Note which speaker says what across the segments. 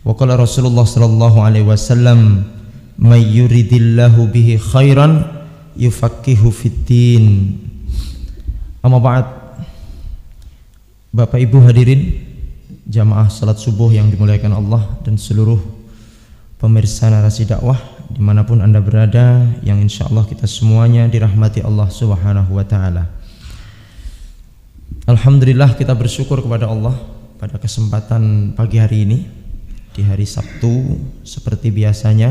Speaker 1: Wa qala Rasulullah sallallahu alaihi wasallam, "May yuridillahu bihi khairan yufaqihu fiddin." Amma ba'd. Bapak Ibu hadirin jamaah salat subuh yang dimuliakan Allah dan seluruh pemirsa narasi dakwah dimanapun Anda berada, yang insya Allah kita semuanya dirahmati Allah Subhanahu wa ta'ala. Alhamdulillah, kita bersyukur kepada Allah pada kesempatan pagi hari ini, di hari Sabtu seperti biasanya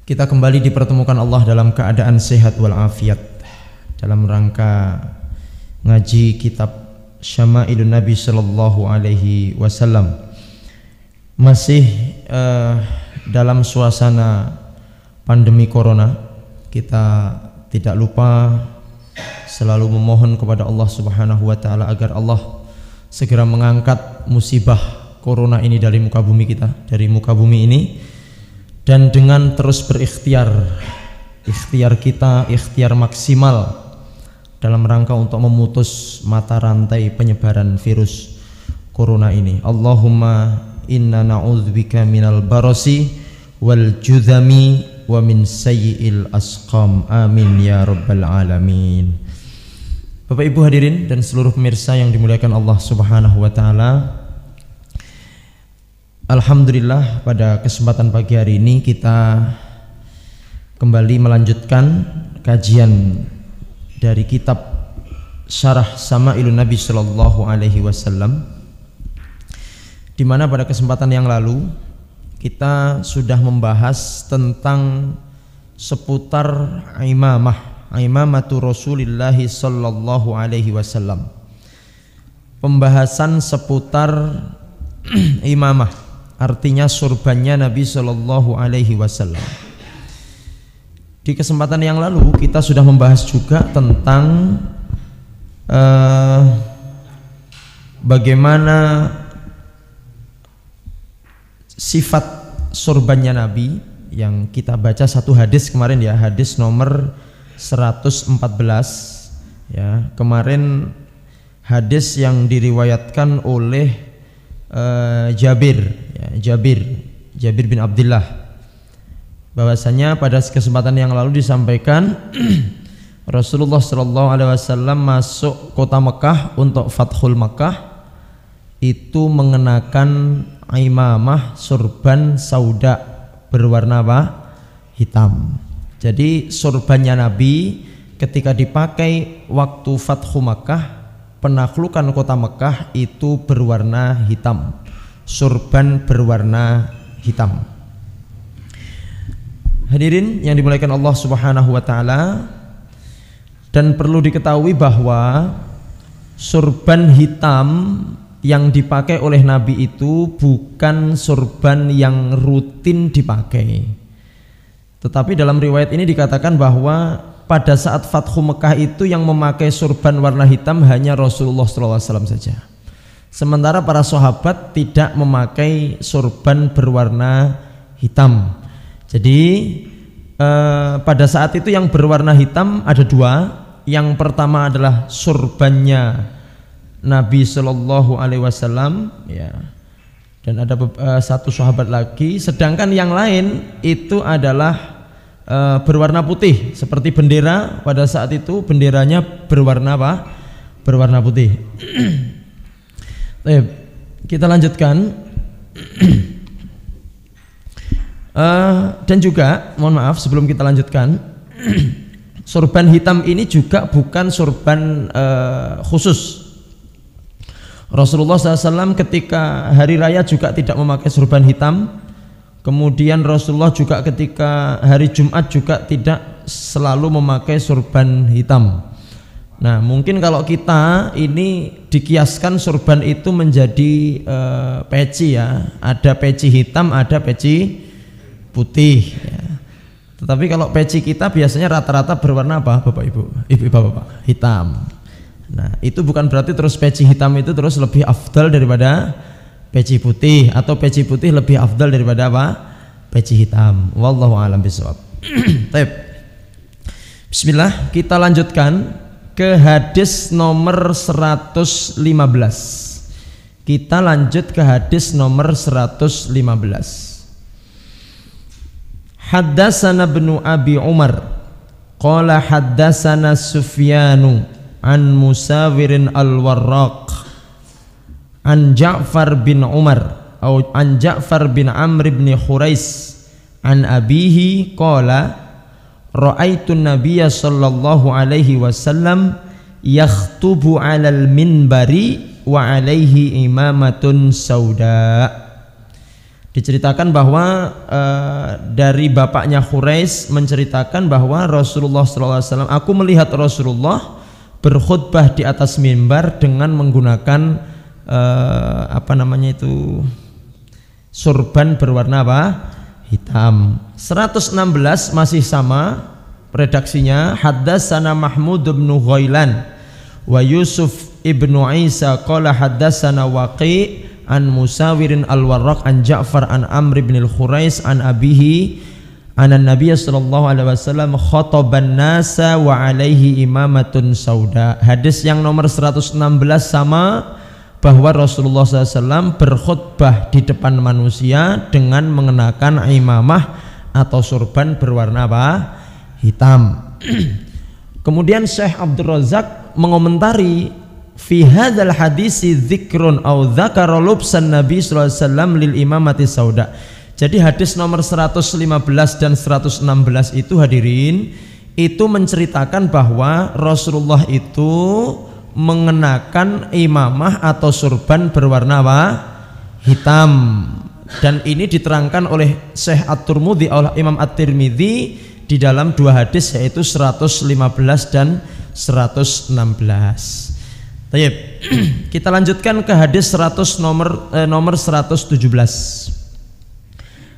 Speaker 1: kita kembali dipertemukan Allah dalam keadaan sehat walafiat dalam rangka ngaji kitab Syama'ilun Nabi Sallallahu Alaihi Wasallam. Masih dalam suasana pandemi corona, kita tidak lupa selalu memohon kepada Allah Subhanahu wa ta'ala agar Allah segera mengangkat musibah corona ini dari muka bumi kita, dari muka bumi ini, dan dengan terus berikhtiar, ikhtiar maksimal dalam rangka untuk memutus mata rantai penyebaran virus corona ini. Allahumma inna na'udzubika minal barasi wal judhami wa min sayyi'il asqam, amin ya rabbal alamin. Bapak Ibu hadirin dan seluruh pemirsa yang dimuliakan Allah Subhanahu wa ta'ala, alhamdulillah pada kesempatan pagi hari ini kita kembali melanjutkan kajian dari kitab Syarah Syama'ilun Nabi Sallallahu Alaihi Wasallam, di mana pada kesempatan yang lalu kita sudah membahas tentang seputar imamatu Rasulillah Sallallahu Alaihi Wasallam, pembahasan seputar imamah, artinya surbannya Nabi Sallallahu Alaihi Wasallam. Di kesempatan yang lalu kita sudah membahas juga tentang bagaimana sifat surbannya Nabi, yang kita baca satu hadis kemarin ya, hadis nomor 114 ya. Kemarin hadis yang diriwayatkan oleh Jabir bin Abdullah, bahwasanya pada kesempatan yang lalu disampaikan Rasulullah SAW masuk kota Mekah untuk Fathul Mekah itu mengenakan imamah surban sauda berwarna apa? Hitam. Jadi surbannya Nabi ketika dipakai waktu Fathu Mekah, penaklukan kota Mekah, itu berwarna hitam, surban berwarna hitam. Hadirin yang dimuliakan Allah Subhanahu wa ta'ala, dan perlu diketahui bahwa surban hitam yang dipakai oleh Nabi itu bukan surban yang rutin dipakai, tetapi dalam riwayat ini dikatakan bahwa pada saat Fathu Mekah itu yang memakai surban warna hitam hanya Rasulullah SAW saja, sementara para sahabat tidak memakai surban berwarna hitam. Jadi pada saat itu yang berwarna hitam ada dua. Yang pertama adalah surbannya Nabi Shallallahu Alaihi Wasallam ya, dan ada satu sahabat lagi. Sedangkan yang lain itu adalah berwarna putih seperti bendera. Pada saat itu benderanya berwarna apa? Berwarna putih. Kita lanjutkan. Dan juga mohon maaf sebelum kita lanjutkan, surban hitam ini juga bukan surban khusus. Rasulullah SAW ketika hari raya juga tidak memakai surban hitam. Kemudian Rasulullah juga ketika hari Jumat juga tidak selalu memakai surban hitam. Nah, mungkin kalau kita ini dikiaskan surban itu menjadi peci ya, ada peci hitam, ada peci putih ya. Tetapi kalau peci kita biasanya rata-rata berwarna apa Bapak Ibu? Bapak, hitam. Nah, itu bukan berarti terus peci hitam itu terus lebih afdal daripada peci putih, atau peci putih lebih afdal daripada apa? Peci hitam. Wallahu a'lam bishawab. Baik. Bismillah, kita lanjutkan ke hadis nomor 115. Kita lanjut ke hadis nomor 115. Haddatsana ibnu Abi Umar qala haddatsana Sufyanu an Musawirin al-Warraq an Ja'far bin Umar atau an Ja'far bin Amr bin Khurais an abihi qala ra'aitu nabiyya sallallahu alaihi wasallam yakhtubu 'alal minbari wa alaihi imamatun sauda. Diceritakan bahwa dari bapaknya Khurais menceritakan bahwa Rasulullah SAW, aku melihat Rasulullah berkhutbah di atas mimbar dengan menggunakan surban berwarna apa? Hitam. 116 masih sama redaksinya. Haddatsana Mahmud bin Ghailan wa Yusuf ibnu Isa qala haddatsana Waqi an Musawirin al-Warraq an Ja'far an Amr bin al-Khurais an abihi anna Nabiy sallallahu alaihi wasallam khataban nasa wa alaihi imamatun sauda. Hadis yang nomor 116 sama, bahwa Rasulullah SAW berkhutbah di depan manusia dengan mengenakan imamah atau surban berwarna apa? Hitam. Kemudian Syekh Abdul Razak mengomentari fi hadzal hadisi dzikrun au dzakara lubsan Nabi sallallahu alaihi wasallam lil imamati sauda. Jadi hadis nomor 115 dan 116 itu hadirin itu menceritakan bahwa Rasulullah itu mengenakan imamah atau surban berwarna apa? Hitam. Dan ini diterangkan oleh Syekh At-Tirmidzi oleh Imam At-Tirmidzi di dalam dua hadis, yaitu 115 dan 116. Baik. Kita lanjutkan ke hadis nomor 117.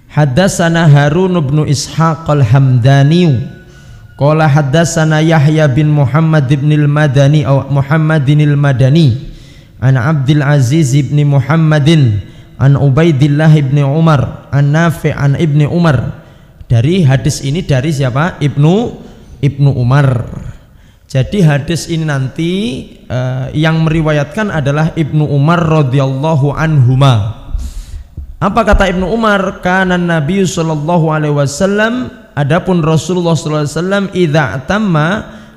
Speaker 1: Haddatsana Harun bin Ishaq al-Hamdani qala haddatsana Yahya bin Muhammad bin al-Madani atau Muhammadin al-Madani an Abdul Aziz bin Muhammadin an Ubaidillah bin Umar an Nafi' an Ibni Umar. Dari hadis ini dari siapa? Ibnu Umar. Jadi hadis ini nanti yang meriwayatkan adalah Ibnu Umar radhiyallahu anhuma. Apa kata Ibnu Umar? Kana Nabi sallallahu alaihi wasallam, adapun Rasulullah sallallahu alaihi wasallam idza tamma,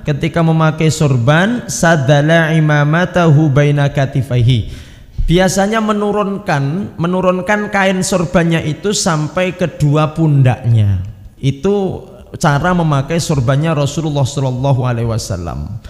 Speaker 1: ketika memakai sorban, sadala imamatahu baina katifaihi, biasanya menurunkan kain sorbannya itu sampai kedua pundaknya. Itu cara memakai sorbannya Rasulullah sallallahu alaihi wasallam.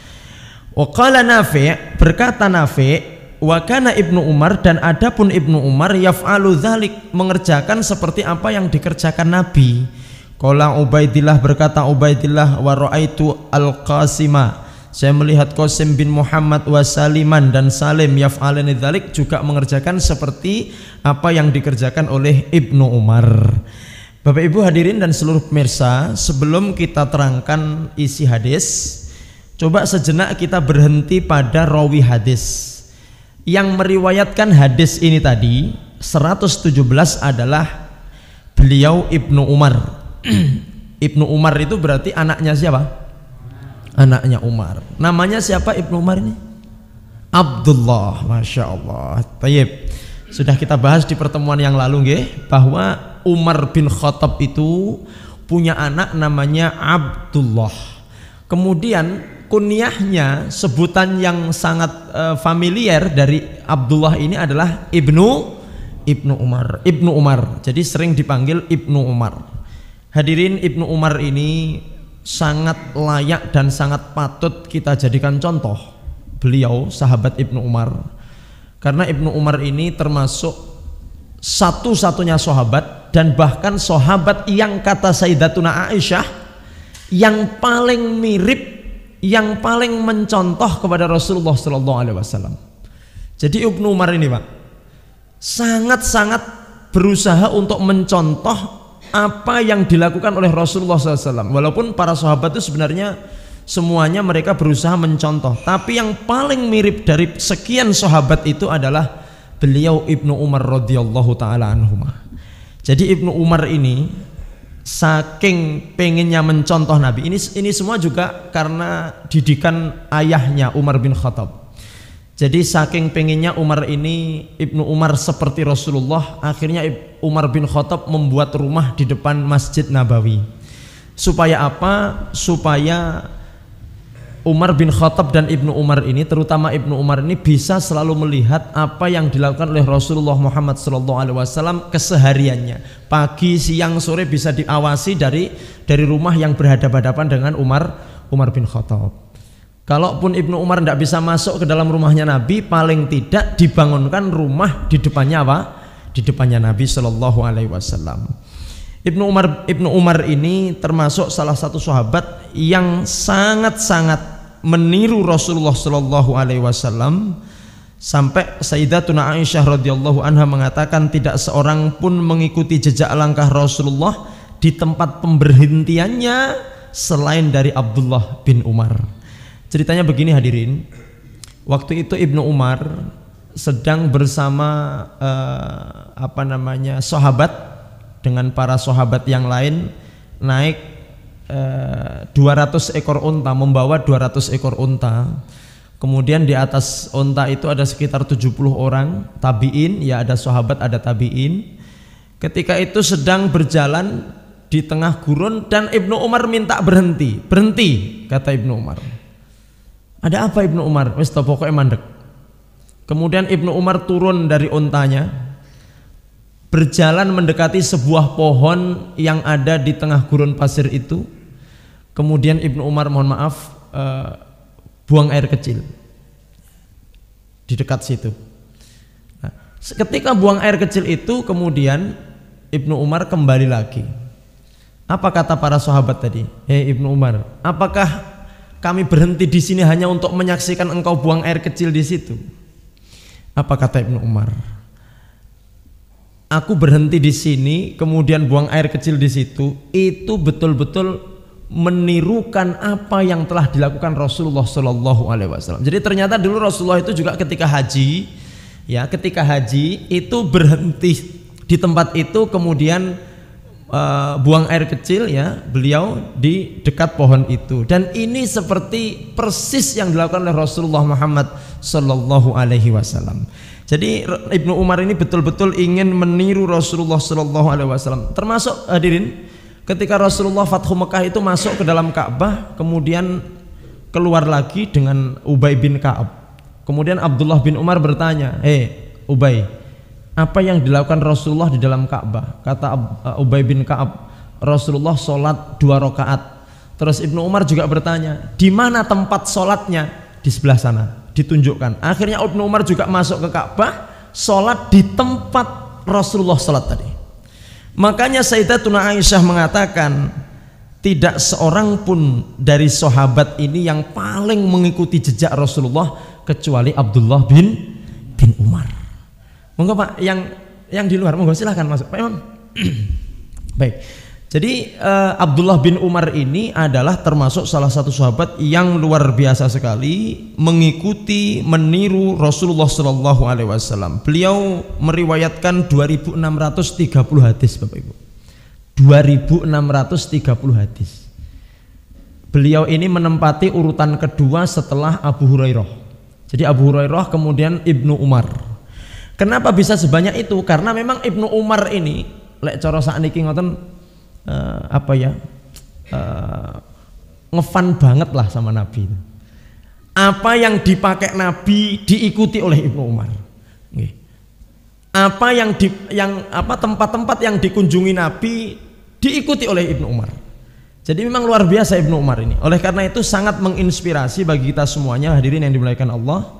Speaker 1: Wa qala Nafi', berkata Nafi', wa kana Ibnu Umar, dan adapun Ibnu Umar yaf'alu dzalik, mengerjakan seperti apa yang dikerjakan Nabi. Qala Ubaidillah, berkata Ubaidillah, wa ra'aitu al-Qasima, saya melihat Qasim bin Muhammad wa Saliman dan Salim yaf'alani dzalik, juga mengerjakan seperti apa yang dikerjakan oleh Ibnu Umar. Bapak Ibu hadirin dan seluruh pemirsa, sebelum kita terangkan isi hadis, coba sejenak kita berhenti pada rawi hadis. Yang meriwayatkan hadis ini tadi 117 adalah beliau Ibnu Umar. Ibnu Umar itu berarti anaknya siapa? Anaknya Umar. Namanya siapa Ibnu Umar ini? Abdullah. Masya Allah. Baik. Sudah kita bahas di pertemuan yang lalu nggih, bahwa Umar bin Khattab itu punya anak namanya Abdullah. Kemudian kunyahnya, sebutan yang sangat familiar dari Abdullah ini adalah Ibnu Umar. Jadi sering dipanggil Ibnu Umar. Hadirin, Ibnu Umar ini sangat layak dan sangat patut kita jadikan contoh. Beliau sahabat Ibnu Umar, karena Ibnu Umar ini termasuk satu-satunya sahabat, dan bahkan sahabat yang kata Sayyidatuna Aisyah yang paling mirip, yang paling mencontoh kepada Rasulullah Sallallahu Alaihi Wasallam. Jadi Ibnu Umar ini Pak sangat-sangat berusaha untuk mencontoh apa yang dilakukan oleh Rasulullah SAW. Walaupun para sahabat itu sebenarnya semuanya mereka berusaha mencontoh, tapi yang paling mirip dari sekian sahabat itu adalah beliau Ibnu Umar radhiyallahu taala anhuma. Jadi Ibnu Umar ini saking pengennya mencontoh Nabi, ini semua juga karena didikan ayahnya Umar bin Khattab. Jadi saking pengennya Ibnu Umar seperti Rasulullah, akhirnya Umar bin Khattab membuat rumah di depan Masjid Nabawi. Supaya apa? Supaya Umar bin Khattab dan Ibnu Umar ini, terutama Ibnu Umar ini, bisa selalu melihat apa yang dilakukan oleh Rasulullah Muhammad SAW kesehariannya. Pagi, siang, sore bisa diawasi dari rumah yang berhadapan-hadapan dengan Umar bin Khattab. Kalaupun Ibnu Umar tidak bisa masuk ke dalam rumahnya Nabi, paling tidak dibangunkan rumah di depannya apa? Di depannya Nabi SAW. Ibnu Umar ini termasuk salah satu sahabat yang sangat-sangat meniru Rasulullah Shallallahu Alaihi Wasallam, sampai Sayyidatuna Aisyah radhiyallahu anha mengatakan tidak seorang pun mengikuti jejak langkah Rasulullah di tempat pemberhentiannya selain dari Abdullah bin Umar. Ceritanya begini hadirin, waktu itu Ibnu Umar sedang bersama sahabat dengan para sahabat yang lain, naik 200 ekor unta, membawa 200 ekor unta. Kemudian di atas unta itu ada sekitar 70 orang tabi'in, ya ada sahabat, ada tabi'in. Ketika itu sedang berjalan di tengah gurun dan Ibnu Umar minta berhenti. Berhenti, kata Ibnu Umar. Ada apa Ibnu Umar? Wis to pokoknya mandek. Kemudian Ibnu Umar turun dari untanya, berjalan mendekati sebuah pohon yang ada di tengah gurun pasir itu. Kemudian Ibnu Umar, mohon maaf, buang air kecil di dekat situ. Nah, ketika buang air kecil itu, kemudian Ibnu Umar kembali lagi. Apa kata para sahabat tadi? Hei Ibnu Umar, apakah kami berhenti di sini hanya untuk menyaksikan engkau buang air kecil di situ? Apa kata Ibnu Umar? Aku berhenti di sini, kemudian buang air kecil di situ, itu betul-betul menirukan apa yang telah dilakukan Rasulullah Shallallahu Alaihi Wasallam. Jadi ternyata dulu Rasulullah itu juga ketika haji, ya ketika haji itu berhenti di tempat itu, kemudian buang air kecil, ya beliau di dekat pohon itu. Dan ini seperti persis yang dilakukan oleh Rasulullah Muhammad Shallallahu Alaihi Wasallam. Jadi Ibnu Umar ini betul-betul ingin meniru Rasulullah Shallallahu Alaihi Wasallam. Termasuk hadirin, ketika Rasulullah Fathu Mekah itu masuk ke dalam Ka'bah, kemudian keluar lagi dengan Ubay bin Ka'ab. Kemudian Abdullah bin Umar bertanya, Ubay, apa yang dilakukan Rasulullah di dalam Ka'bah? Kata Ubay bin Ka'ab, Rasulullah sholat 2 rakaat. Terus Ibnu Umar juga bertanya, di mana tempat sholatnya? Di sebelah sana, ditunjukkan. Akhirnya Ibnu Umar juga masuk ke Ka'bah, sholat di tempat Rasulullah sholat tadi. Makanya Sayyidatuna Aisyah mengatakan, tidak seorang pun dari sahabat ini yang paling mengikuti jejak Rasulullah kecuali Abdullah bin Umar. Monggo Pak, yang di luar, monggo silahkan masuk Pak Imam. Baik, jadi Abdullah bin Umar ini adalah termasuk salah satu sahabat yang luar biasa sekali mengikuti, meniru Rasulullah Shallallahu Alaihi Wasallam. Beliau meriwayatkan 2630 hadis, Bapak Ibu. 2630 hadis. Beliau ini menempati urutan kedua setelah Abu Hurairah. Jadi Abu Hurairah, kemudian Ibnu Umar. Kenapa bisa sebanyak itu? Karena memang Ibnu Umar ini lek cara sakniki ngoten ngefan banget lah sama Nabi. Apa yang dipakai Nabi diikuti oleh Ibnu Umar. Apa tempat-tempat yang dikunjungi Nabi diikuti oleh Ibnu Umar. Jadi memang luar biasa Ibnu Umar ini. Oleh karena itu sangat menginspirasi bagi kita semuanya, hadirin yang dimuliakan Allah.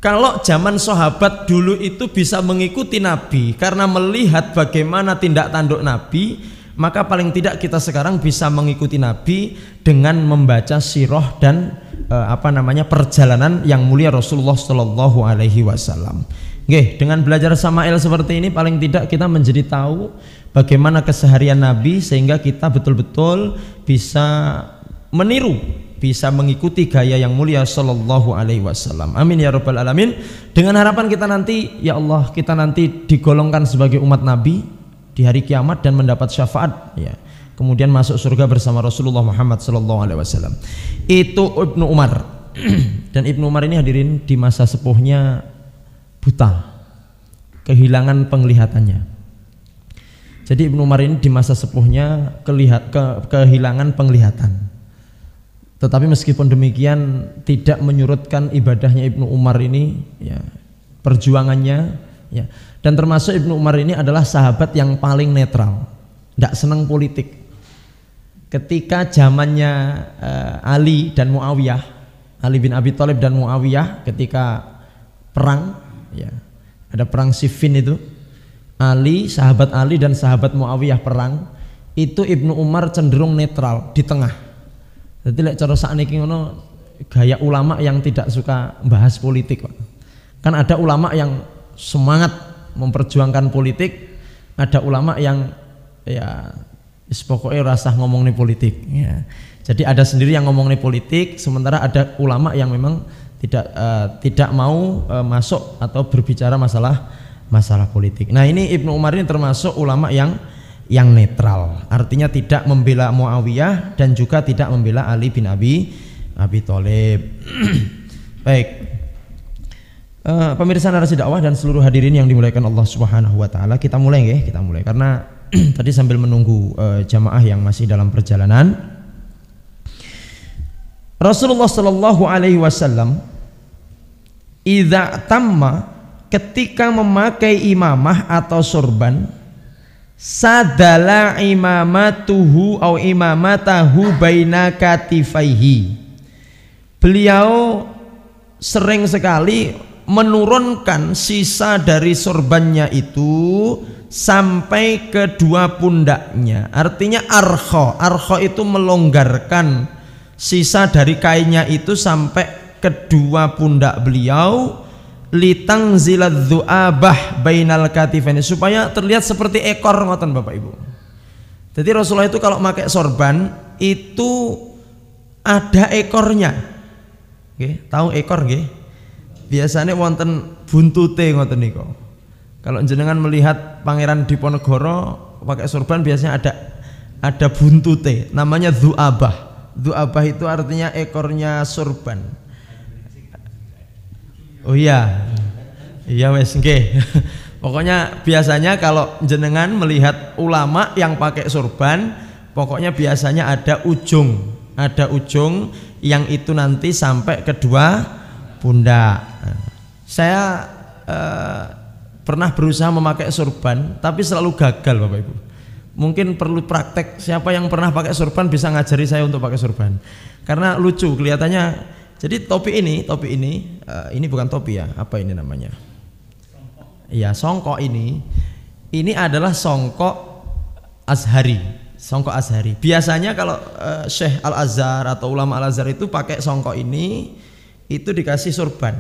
Speaker 1: Kalau zaman sahabat dulu itu bisa mengikuti Nabi karena melihat bagaimana tindak tanduk Nabi, maka paling tidak kita sekarang bisa mengikuti Nabi dengan membaca sirah dan perjalanan yang mulia Rasulullah Shallallahu Alaihi Wasallam. Dengan belajar Syama'il seperti ini paling tidak kita menjadi tahu bagaimana keseharian Nabi, sehingga kita betul-betul bisa meniru, bisa mengikuti gaya yang mulia Sallallahu Alaihi Wasallam. Amin ya Rabbal Alamin. Dengan harapan kita nanti, ya Allah, kita nanti digolongkan sebagai umat Nabi di hari kiamat dan mendapat syafaat, ya, kemudian masuk surga bersama Rasulullah Muhammad Sallallahu Alaihi Wasallam. Itu Ibnu Umar. Dan Ibnu Umar ini hadirin di masa sepuhnya buta, kehilangan penglihatannya. Jadi Ibnu Umar ini di masa sepuhnya kehilangan penglihatan. Tetapi meskipun demikian tidak menyurutkan ibadahnya Ibnu Umar ini, ya, perjuangannya, ya. Dan termasuk Ibnu Umar ini adalah sahabat yang paling netral, tidak senang politik. Ketika zamannya Ali dan Muawiyah, Ali bin Abi Thalib dan Muawiyah ketika perang, ya, ada perang Siffin itu, sahabat Ali dan sahabat Muawiyah perang, itu Ibnu Umar cenderung netral di tengah. Jadi lek cara sakniki ngono gaya ulama yang tidak suka bahas politik, Pak. Kan ada ulama yang semangat memperjuangkan politik, ada ulama yang ya pokoknya rasa ngomong nih politik, ya. Jadi ada sendiri yang ngomong nih politik, sementara ada ulama yang memang tidak mau masuk atau berbicara masalah politik. Nah, ini Ibnu Umar ini termasuk ulama yang netral, artinya tidak membela Muawiyah dan juga tidak membela Ali bin Abi Thalib. Baik. Pemirsa Narasi Dakwah dan seluruh hadirin yang dimuliakan Allah Subhanahu wa taala, kita mulai karena tadi sambil menunggu jamaah yang masih dalam perjalanan. Rasulullah sallallahu alaihi wasallam idza tamma, ketika memakai imamah atau sorban, sadala imamatuhu au imamatahu baina katifaihi, beliau sering sekali menurunkan sisa dari sorbannya itu sampai kedua pundaknya. Artinya arkho itu melonggarkan sisa dari kainnya itu sampai kedua pundak beliau, litang zilad du'abah bainal katifaini, supaya terlihat seperti ekor, ngoten Bapak Ibu. Jadi Rasulullah itu kalau pakai sorban itu ada ekornya. Oke, tahu ekor nggih? Biasanya wonten buntute ngoten niku. Kalau jenengan melihat Pangeran Diponegoro pakai sorban biasanya ada buntute, namanya du'abah. Du'abah itu artinya ekornya sorban. Oh iya wes nggih. Pokoknya biasanya kalau jenengan melihat ulama yang pakai sorban, pokoknya biasanya ada ujung yang itu nanti sampai kedua pundak. Saya pernah berusaha memakai sorban tapi selalu gagal Bapak Ibu. Mungkin perlu praktek, siapa yang pernah pakai sorban bisa ngajari saya untuk pakai sorban, karena lucu kelihatannya. Jadi topi ini bukan topi ya, apa ini namanya? Iya, songkok ini adalah songkok Azhari. Biasanya kalau Syekh Al-Azhar atau ulama Al-Azhar itu pakai songkok ini, itu dikasih sorban.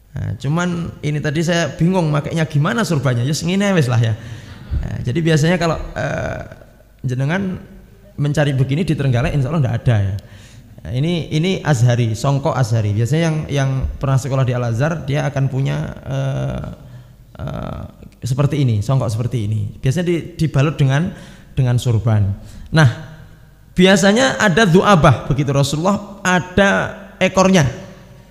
Speaker 1: Nah, cuman ini tadi saya bingung makainya gimana sorbannya, ya ngene wis lah ya. Nah, jadi biasanya kalau jenengan mencari begini di Trenggalek insya Allah enggak ada ya. Nah, ini Azhari, songkok Azhari. Biasanya yang pernah sekolah di Al-Azhar dia akan punya seperti ini, songkok seperti ini. Biasanya dibalut dengan sorban. Nah, biasanya ada du'abah, begitu Rasulullah ada ekornya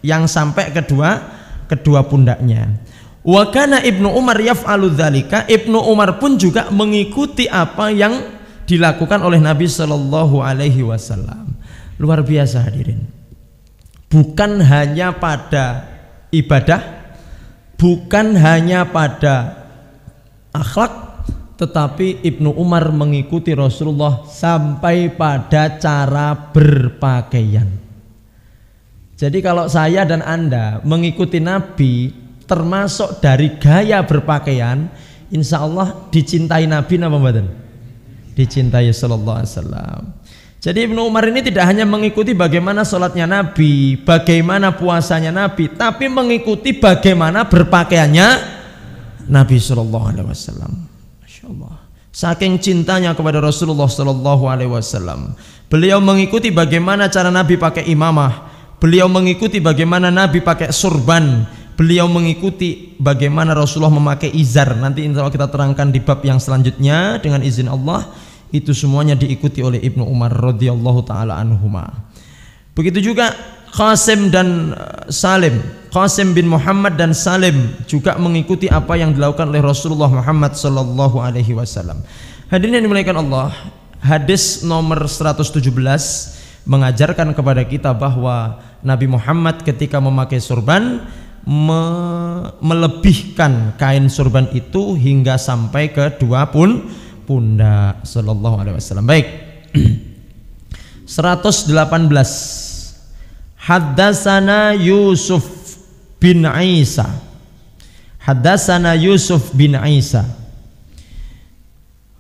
Speaker 1: yang sampai kedua pundaknya. Wa kana Ibnu Umar yaf'alu dzalika, Ibnu Umar pun juga mengikuti apa yang dilakukan oleh Nabi sallallahu alaihi wasallam. Luar biasa hadirin. Bukan hanya pada ibadah, bukan hanya pada akhlak, tetapi Ibnu Umar mengikuti Rasulullah sampai pada cara berpakaian. Jadi kalau saya dan Anda mengikuti Nabi termasuk dari gaya berpakaian, insya Allah dicintai Nabi napa mboten? Dicintai sallallahu alaihi wasallam. Jadi Ibnu Umar ini tidak hanya mengikuti bagaimana sholatnya Nabi, bagaimana puasanya Nabi, tapi mengikuti bagaimana berpakaiannya Nabi sallallahu alaihi wasallam. Masya Allah. Saking cintanya kepada Rasulullah sallallahu alaihi wasallam, beliau mengikuti bagaimana cara Nabi pakai imamah. Beliau mengikuti bagaimana Nabi pakai sorban. Beliau mengikuti bagaimana Rasulullah memakai izar. Nanti insya Allah kita terangkan di bab yang selanjutnya dengan izin Allah. Itu semuanya diikuti oleh Ibnu Umar radhiyallahu taala anhuma. Begitu juga Qasim dan Salim, Qasim bin Muhammad dan Salim juga mengikuti apa yang dilakukan oleh Rasulullah Muhammad sallallahu alaihi wasallam. Hadirin yang dimuliakan Allah, hadis nomor 117 mengajarkan kepada kita bahwa Nabi Muhammad ketika memakai surban melebihkan kain surban itu hingga sampai ke dua pundak sallallahu alaihi wasallam. Baik. 118. Haddatsana Yusuf bin Isa. Haddatsana Yusuf bin Isa.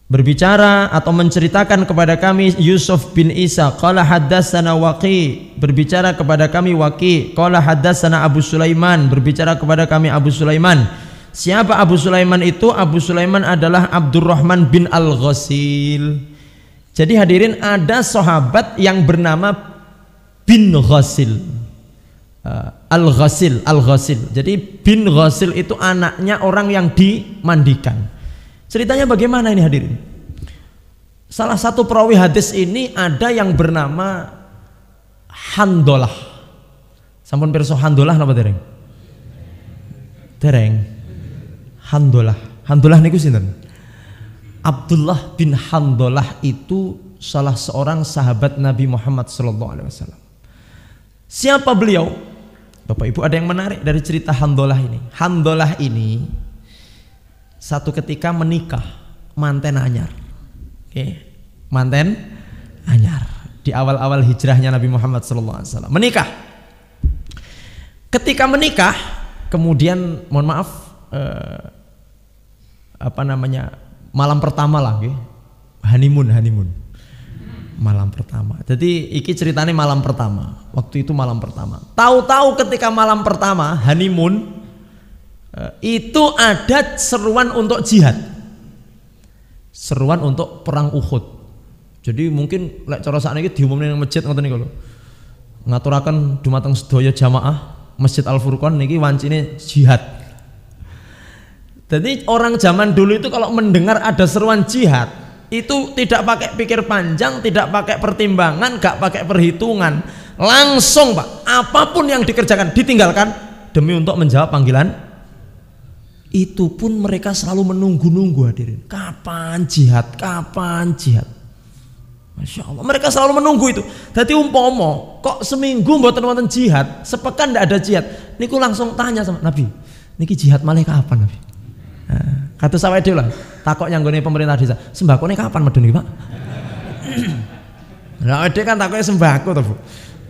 Speaker 1: Berbicara atau menceritakan kepada kami Yusuf bin Isa. Qala haddatsana Waqi, berbicara kepada kami Waqi. Qala haddatsana Abu Sulaiman, berbicara kepada kami Abu Sulaiman. Siapa Abu Sulaiman itu? Abu Sulaiman adalah Abdurrahman bin Al-Ghasil. Jadi hadirin, ada sahabat yang bernama bin Ghasil, Al-Ghasil, Al-Ghasil. Jadi bin Ghasil itu anaknya orang yang dimandikan. Ceritanya bagaimana ini hadirin? Salah satu perawi hadis ini ada yang bernama Handolah. Sampun pirsa Handolah napa dereng? Dereng. Handolah. Handolah niku sinten? Abdullah bin Handolah itu salah seorang sahabat Nabi Muhammad SAW. Siapa beliau? Bapak Ibu, ada yang menarik dari cerita Handolah ini. Handolah ini satu ketika menikah manten anyar. Oke, manten anyar di awal-awal hijrahnya Nabi Muhammad SAW. Menikah. Ketika menikah, kemudian mohon maaf, malam pertama lah, honeymoon. Malam pertama. Jadi iki ceritanya malam pertama. Waktu itu malam pertama. Tahu-tahu ketika malam pertama honeymoon itu ada seruan untuk jihad. Seruan untuk perang Uhud. Jadi mungkin lek cara sakniki diumumne nang masjid ngoten niku lho. Ngaturaken dumateng sedaya jamaah Masjid Al Furqon niki wancine jihad. Jadi orang zaman dulu itu kalau mendengar ada seruan jihad itu tidak pakai pikir panjang, tidak pakai pertimbangan, gak pakai perhitungan, langsung Pak, apapun yang dikerjakan ditinggalkan demi untuk menjawab panggilan. Itu pun mereka selalu menunggu-nunggu hadirin, kapan jihad, kapan jihad. Masya Allah, mereka selalu menunggu itu. Jadi umpomo kok seminggu mboten wonten jihad, sepekan tidak ada jihad, niku langsung tanya sama Nabi, niki jihad malih kapan Nabi? Nah, kata sawet dhewe lah, takok nyanggone pemerintah desa, sembakone kapan medun iki, Pak? Lah dhek kan takoke sembako to, Bu.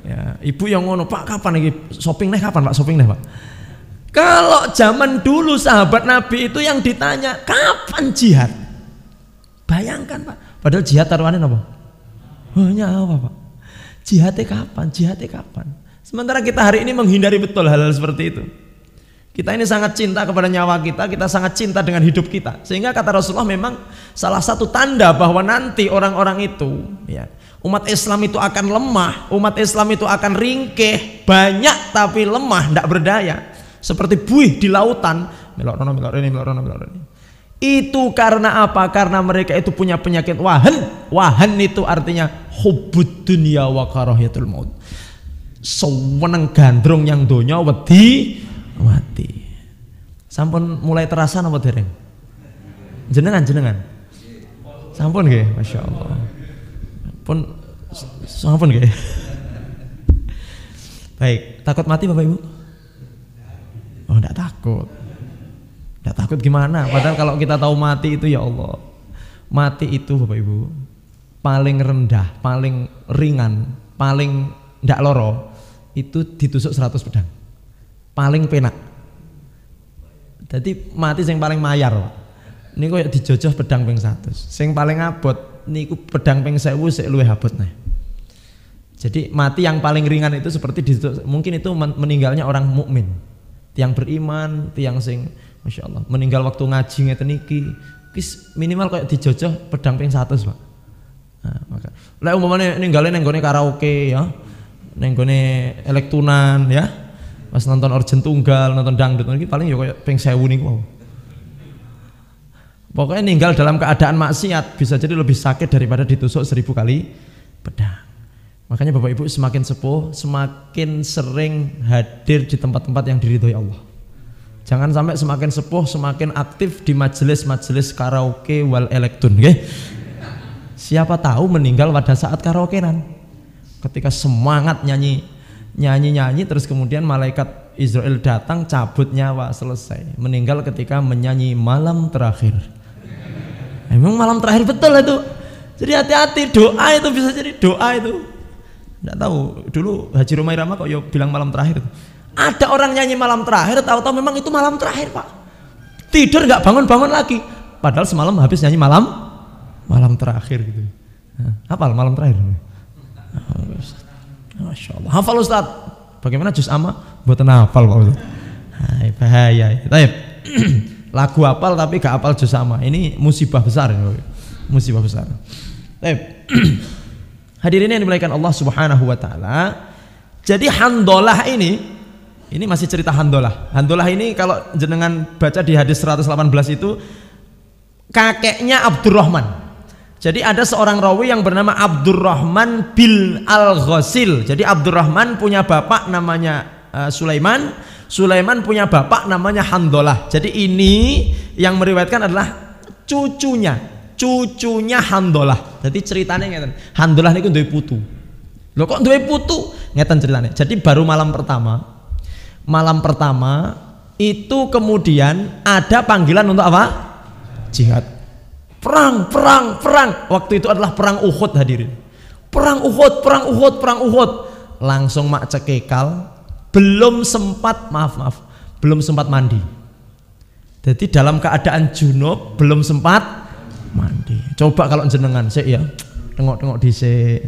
Speaker 1: Ya, ibu yang ngono, Pak kapan iki shopping neh kapan, Pak? Shopping neh, Pak. Kalau zaman dulu sahabat Nabi itu yang ditanya kapan jihad? Bayangkan Pak, padahal jihad taruhannya apa? Oh nyawa Pak. Jihadnya kapan? Jihadnya kapan? Sementara kita hari ini menghindari betul hal-hal seperti itu. Kita ini sangat cinta kepada nyawa kita, kita sangat cinta dengan hidup kita. Sehingga kata Rasulullah memang salah satu tanda bahwa nanti orang-orang itu, ya, umat Islam itu akan lemah, umat Islam itu akan ringkih, banyak tapi lemah, tidak berdaya. Seperti buih di lautan, melok ini. Itu karena apa? Karena mereka itu punya penyakit wahan. Wahan itu artinya hubbud dunya wa karahiyatul maut. Seneng gandrung yang donya wedi mati. Sampun mulai terasa napa dereng? Jenengan. Sampun nggih, Masya Allah. Sampun nggih. Baik, takut mati Bapak Ibu? Oh, enggak takut. Enggak takut gimana? Padahal kalau kita tahu mati itu ya Allah. Mati itu Bapak Ibu paling rendah, paling ringan, paling enggak loro itu ditusuk 100 pedang. Paling penak. Jadi mati yang paling mayar, Pak. Niku kayak dijojoh pedang ping 100. Sing paling abot niku pedang ping 1000 sik luwih abot nah. Jadi mati yang paling ringan itu seperti mungkin itu meninggalnya orang mukmin, tiang beriman, tiang sing Masya Allah meninggal waktu ngaji ngeten iki, minimal kayak dijojoh pedang ping 100, Pak. Nah, maka lek umpamane ninggale nang gone karaoke ya, nang gone elektunan ya. Pas nonton organ tunggal, nonton dangdut iki paling ya kayak ping 1000 niku. Pokoknya ninggal dalam keadaan maksiat bisa jadi lebih sakit daripada ditusuk 1000 kali pedang. Makanya Bapak Ibu semakin sepuh, semakin sering hadir di tempat-tempat yang diridhoi Allah. Jangan sampai semakin sepuh semakin aktif di majelis-majelis karaoke wal elektron, okay? Siapa tahu meninggal pada saat karaokean. Ketika semangat nyanyi terus kemudian malaikat Israel datang cabut nyawa, selesai. Meninggal ketika menyanyi malam terakhir. Emang malam terakhir betul itu. Jadi hati-hati, doa itu bisa jadi doa itu. Nggak tahu, dulu Haji Romai Rama kok bilang malam terakhir. Ada orang nyanyi malam terakhir, tahu-tahu memang itu malam terakhir, Pak. Tidur nggak bangun-bangun lagi. Padahal semalam habis nyanyi malam terakhir gitu. Hafal malam terakhir? Masya Allah. Hafal Ustaz. Bagaimana juz amma? Buatan hafal Pak Ustaz. Bahaya. Baik. Lagu hafal tapi gak hafal juz amma. Ini musibah besar. Musibah besar. Baik. Hadirin yang dimuliakan Allah Subhanahu wa taala. Jadi Handolah ini masih cerita Handolah. Handolah ini kalau jenengan baca di hadis 118 itu kakeknya Abdurrahman. Jadi ada seorang rawi yang bernama Abdurrahman bin Al-Ghasil. Jadi Abdurrahman punya bapak namanya Sulaiman. Sulaiman punya bapak namanya Handolah. Jadi ini yang meriwayatkan adalah cucunya Handolah. Jadi ceritanya ngeten. Handolah niku duwe putu. Lho kok duwe putu? Ngeten ceritanya. Jadi baru malam pertama itu kemudian ada panggilan untuk apa? Jihad. Perang. Waktu itu adalah perang Uhud hadirin. Perang Uhud. Langsung mak cekekal, belum sempat mandi. Jadi dalam keadaan junub belum sempat mandi. Coba kalau jenengan sik ya, tengok dhisik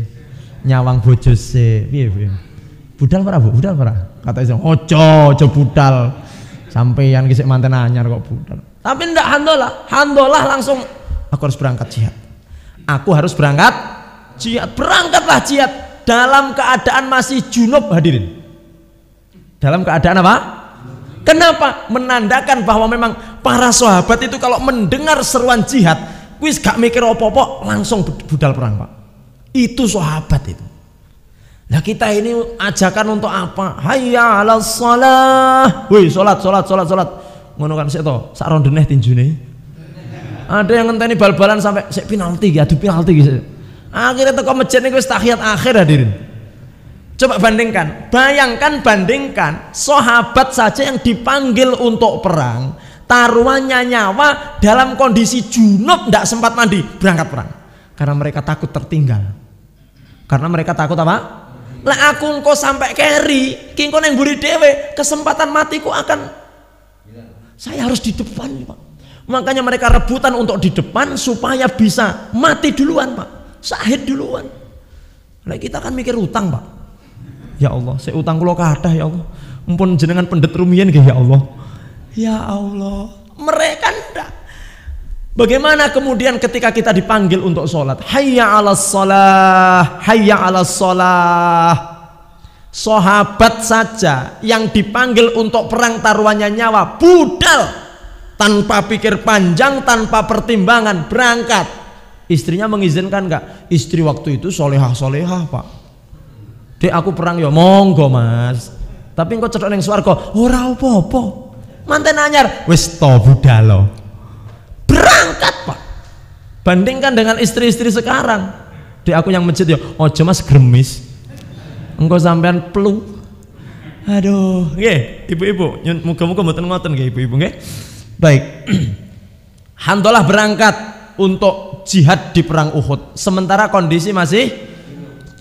Speaker 1: nyawang bojo sik. Piye? Budal para Bu? Budal para? Kata iso, ojo budal. Sampeyan ki sik manten anyar kok budal. Tapi ndak Handolah langsung aku harus berangkat jihad. Berangkatlah jihad dalam keadaan masih junub hadirin. Dalam keadaan apa? Kenapa? Menandakan bahwa memang para sahabat itu kalau mendengar seruan jihad wis gak mikir apa-apa langsung budal perang, Pak. Itu sahabat itu. Nah kita ini ajakan untuk apa? Hayya 'alas shalah. Woi, salat. Ngono kan sik to, sak rondeneh tinjune. Ada yang ngenteni bal-balan sampai sik penalti, adu penalti gitu. Akhirnya teko masjid niku wis tahiyat akhir hadirin. Coba bandingkan sahabat saja yang dipanggil untuk perang, taruhannya nyawa dalam kondisi junub, tidak sempat mandi, berangkat perang karena mereka takut tertinggal. Karena mereka takut apa? Lah aku engko sampai keri, ki engko nang mburi dhewe, kesempatan matiku akan saya harus di depan, Pak. Makanya mereka rebutan untuk di depan supaya bisa mati duluan, Pak. Syahid duluan. Lah kita kan mikir utang, Pak. Ya Allah, saya utang kula kathah ya Allah. Mumpun jenengan pendet rumiyin nggih ya Allah. Ya Allah, mereka enggak. Bagaimana kemudian ketika kita dipanggil untuk sholat? Hayya 'alas shalah, hayya 'alas shalah. Sahabat saja yang dipanggil untuk perang taruhannya nyawa, budal tanpa pikir panjang, tanpa pertimbangan berangkat. Istrinya mengizinkan enggak? Istri waktu itu solehah Pak. Dek aku perang ya monggo Mas. Tapi engko cedhok ning swarga ora apa-apa. Manten anyar wis to budal. Berangkat, Pak. Bandingkan dengan istri-istri sekarang. Dek aku yang masjid ya ojo Mas gremis. Engko sampean pelu. Aduh, nggih, ibu-ibu, muga-muga mboten ngoten nggih ibu-ibu nggih. Baik. Handolah berangkat untuk jihad di perang Uhud. Sementara kondisi masih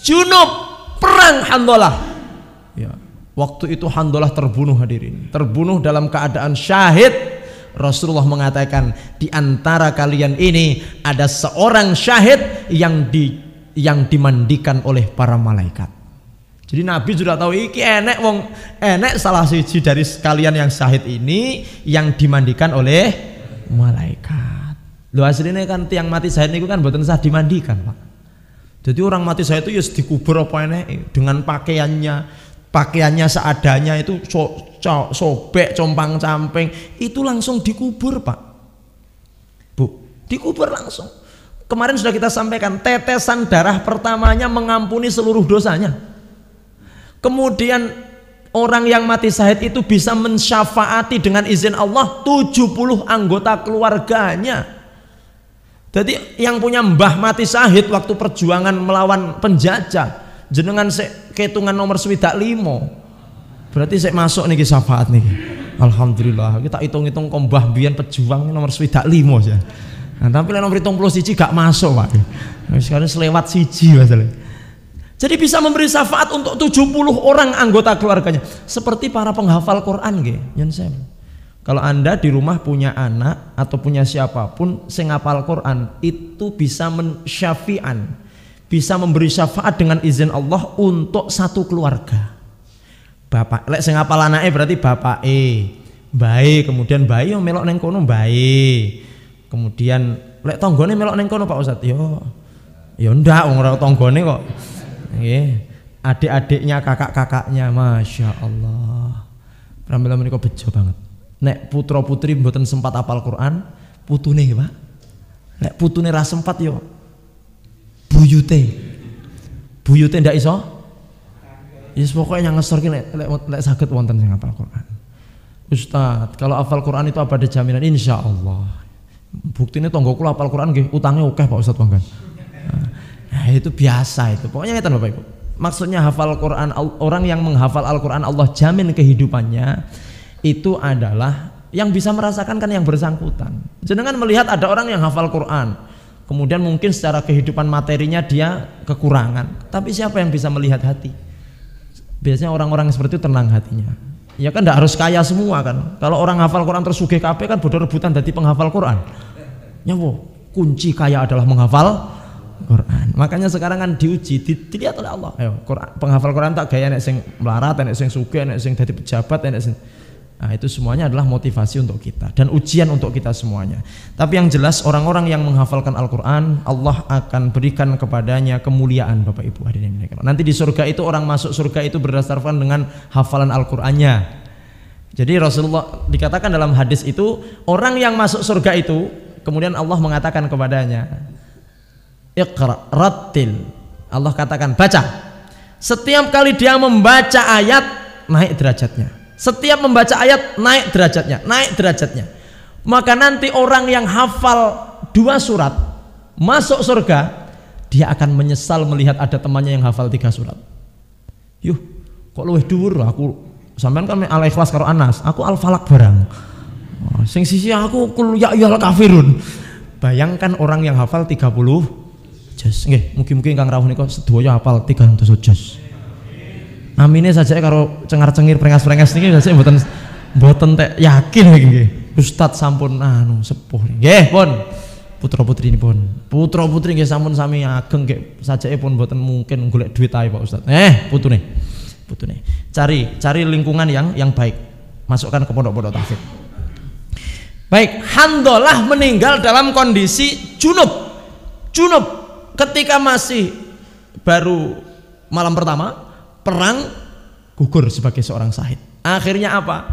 Speaker 1: junub. Perang Handolah. Ya, waktu itu Handolah terbunuh hadirin. Terbunuh dalam keadaan syahid. Rasulullah mengatakan di antara kalian ini ada seorang syahid yang dimandikan oleh para malaikat. Jadi Nabi sudah tahu iki enek salah siji dari sekalian yang syahid ini yang dimandikan oleh malaikat. Lho aslinya kan tiang mati syahid itu kan mboten sah dimandikan, Pak. Jadi orang mati syahid itu ya dikubur apa enek dengan pakaiannya seadanya itu sobek compang-camping itu langsung dikubur, Pak. Bu, dikubur langsung. Kemarin sudah kita sampaikan, tetesan darah pertamanya mengampuni seluruh dosanya. Kemudian orang yang mati syahid itu bisa mensyafaati dengan izin Allah 70 anggota keluarganya. Jadi yang punya mbah mati syahid waktu perjuangan melawan penjajah, jenengan kehitungan nomor 25. Berarti saya masuk nih syafaat nih. Alhamdulillah. Kita hitung-hitung kombah biyen pejuang nomor 25 saja. Nah, tapi nomor 71 gak masuk, Pak. Sekarang selewat siji masalah. Jadi bisa memberi syafaat untuk 70 orang anggota keluarganya. Seperti para penghafal Quran nggih, yen sewu. Kalau Anda di rumah punya anak atau punya siapapun sing ngapal Quran, itu bisa mensyafi'an, bisa memberi syafaat dengan izin Allah untuk satu keluarga. Bapak, lek sing ngapal anake berarti bapake, bae, kemudian bae yo melok neng kono bae. Kemudian lek tanggane melok neng kono Pak Ustadz, yo ndak wong ora tanggane kok. Nggih. Adik-adiknya, kakak-kakaknya, Masya Allah. Pramila menika bejo banget. Nek putra putri mboten sempat apal Quran, putune nggih Pak. Lek putune ra sempat yo buyute ndak iso. Yes, pokoknya ngesor ki lek saged wonten sing hafal Quran. Ustaz, kalau hafal Quran itu apa ada jaminan? Insya Allah. Buktinya tonggo kula hafal Quran nggih, utangnya akeh Pak Ustaz Wanggan. Nah, itu biasa itu. Pokoknya ngeten Bapak Ibu. Maksudnya hafal Quran, orang yang menghafal Al-Quran Allah jamin kehidupannya itu adalah yang bisa merasakan kan yang bersangkutan. Jenengan melihat ada orang yang hafal Quran, kemudian mungkin secara kehidupan materinya dia kekurangan, tapi siapa yang bisa melihat hati? Biasanya orang-orang seperti itu tenang hatinya. Ya kan tidak harus kaya semua kan. Kalau orang hafal Quran terus sugih kabeh kan bodoh rebutan dari penghafal Quran. Nyawo, kunci kaya adalah menghafal Quran. Makanya sekarang kan diuji, dilihat oleh Allah. Ayo, penghafal Quran tak gaya nek sing melarat, nek sing sugih, nek sing dadi pejabat, nek sing. Nah, itu semuanya adalah motivasi untuk kita dan ujian untuk kita semuanya. Tapi yang jelas orang-orang yang menghafalkan Al-Quran, Allah akan berikan kepadanya kemuliaan, Bapak Ibu hadirin. Nanti di surga itu orang masuk surga itu berdasarkan dengan hafalan Al-Qurannya. Jadi Rasulullah dikatakan dalam hadis itu, orang yang masuk surga itu kemudian Allah mengatakan kepadanya, Iqra, rattil. Allah katakan baca. Setiap kali dia membaca ayat naik derajatnya. Setiap membaca ayat naik derajatnya. Maka nanti orang yang hafal 2 surat masuk surga, dia akan menyesal melihat ada temannya yang hafal 3 surat. Yuh, kok luwih dhuwur aku, sampean kan Al-Ikhlas karo Anas, aku Al-Falaq barang. Sing sisi aku kul ya ayyuhal kafirun. Bayangkan orang yang hafal 30 juz. Nggih, mugi-mugi Kang Rawuh nika sedaya hafal 300 juz. Amine saja karo cengar-cengir prengas-prengas niki saja mboten tek yakin nggih. Ustaz sampun anu sepuh nggih pun. Putra-putri ini pun. Putra-putri nggih sampun sami ageng nggih sajake pun mboten mungkin golek duit ae Pak Ustaz. Putune. Cari lingkungan yang baik. Masukkan ke pondok-pondok tahfidz. Baik, Handalah meninggal dalam kondisi junub ketika masih baru malam pertama perang, gugur sebagai seorang syahid. Akhirnya apa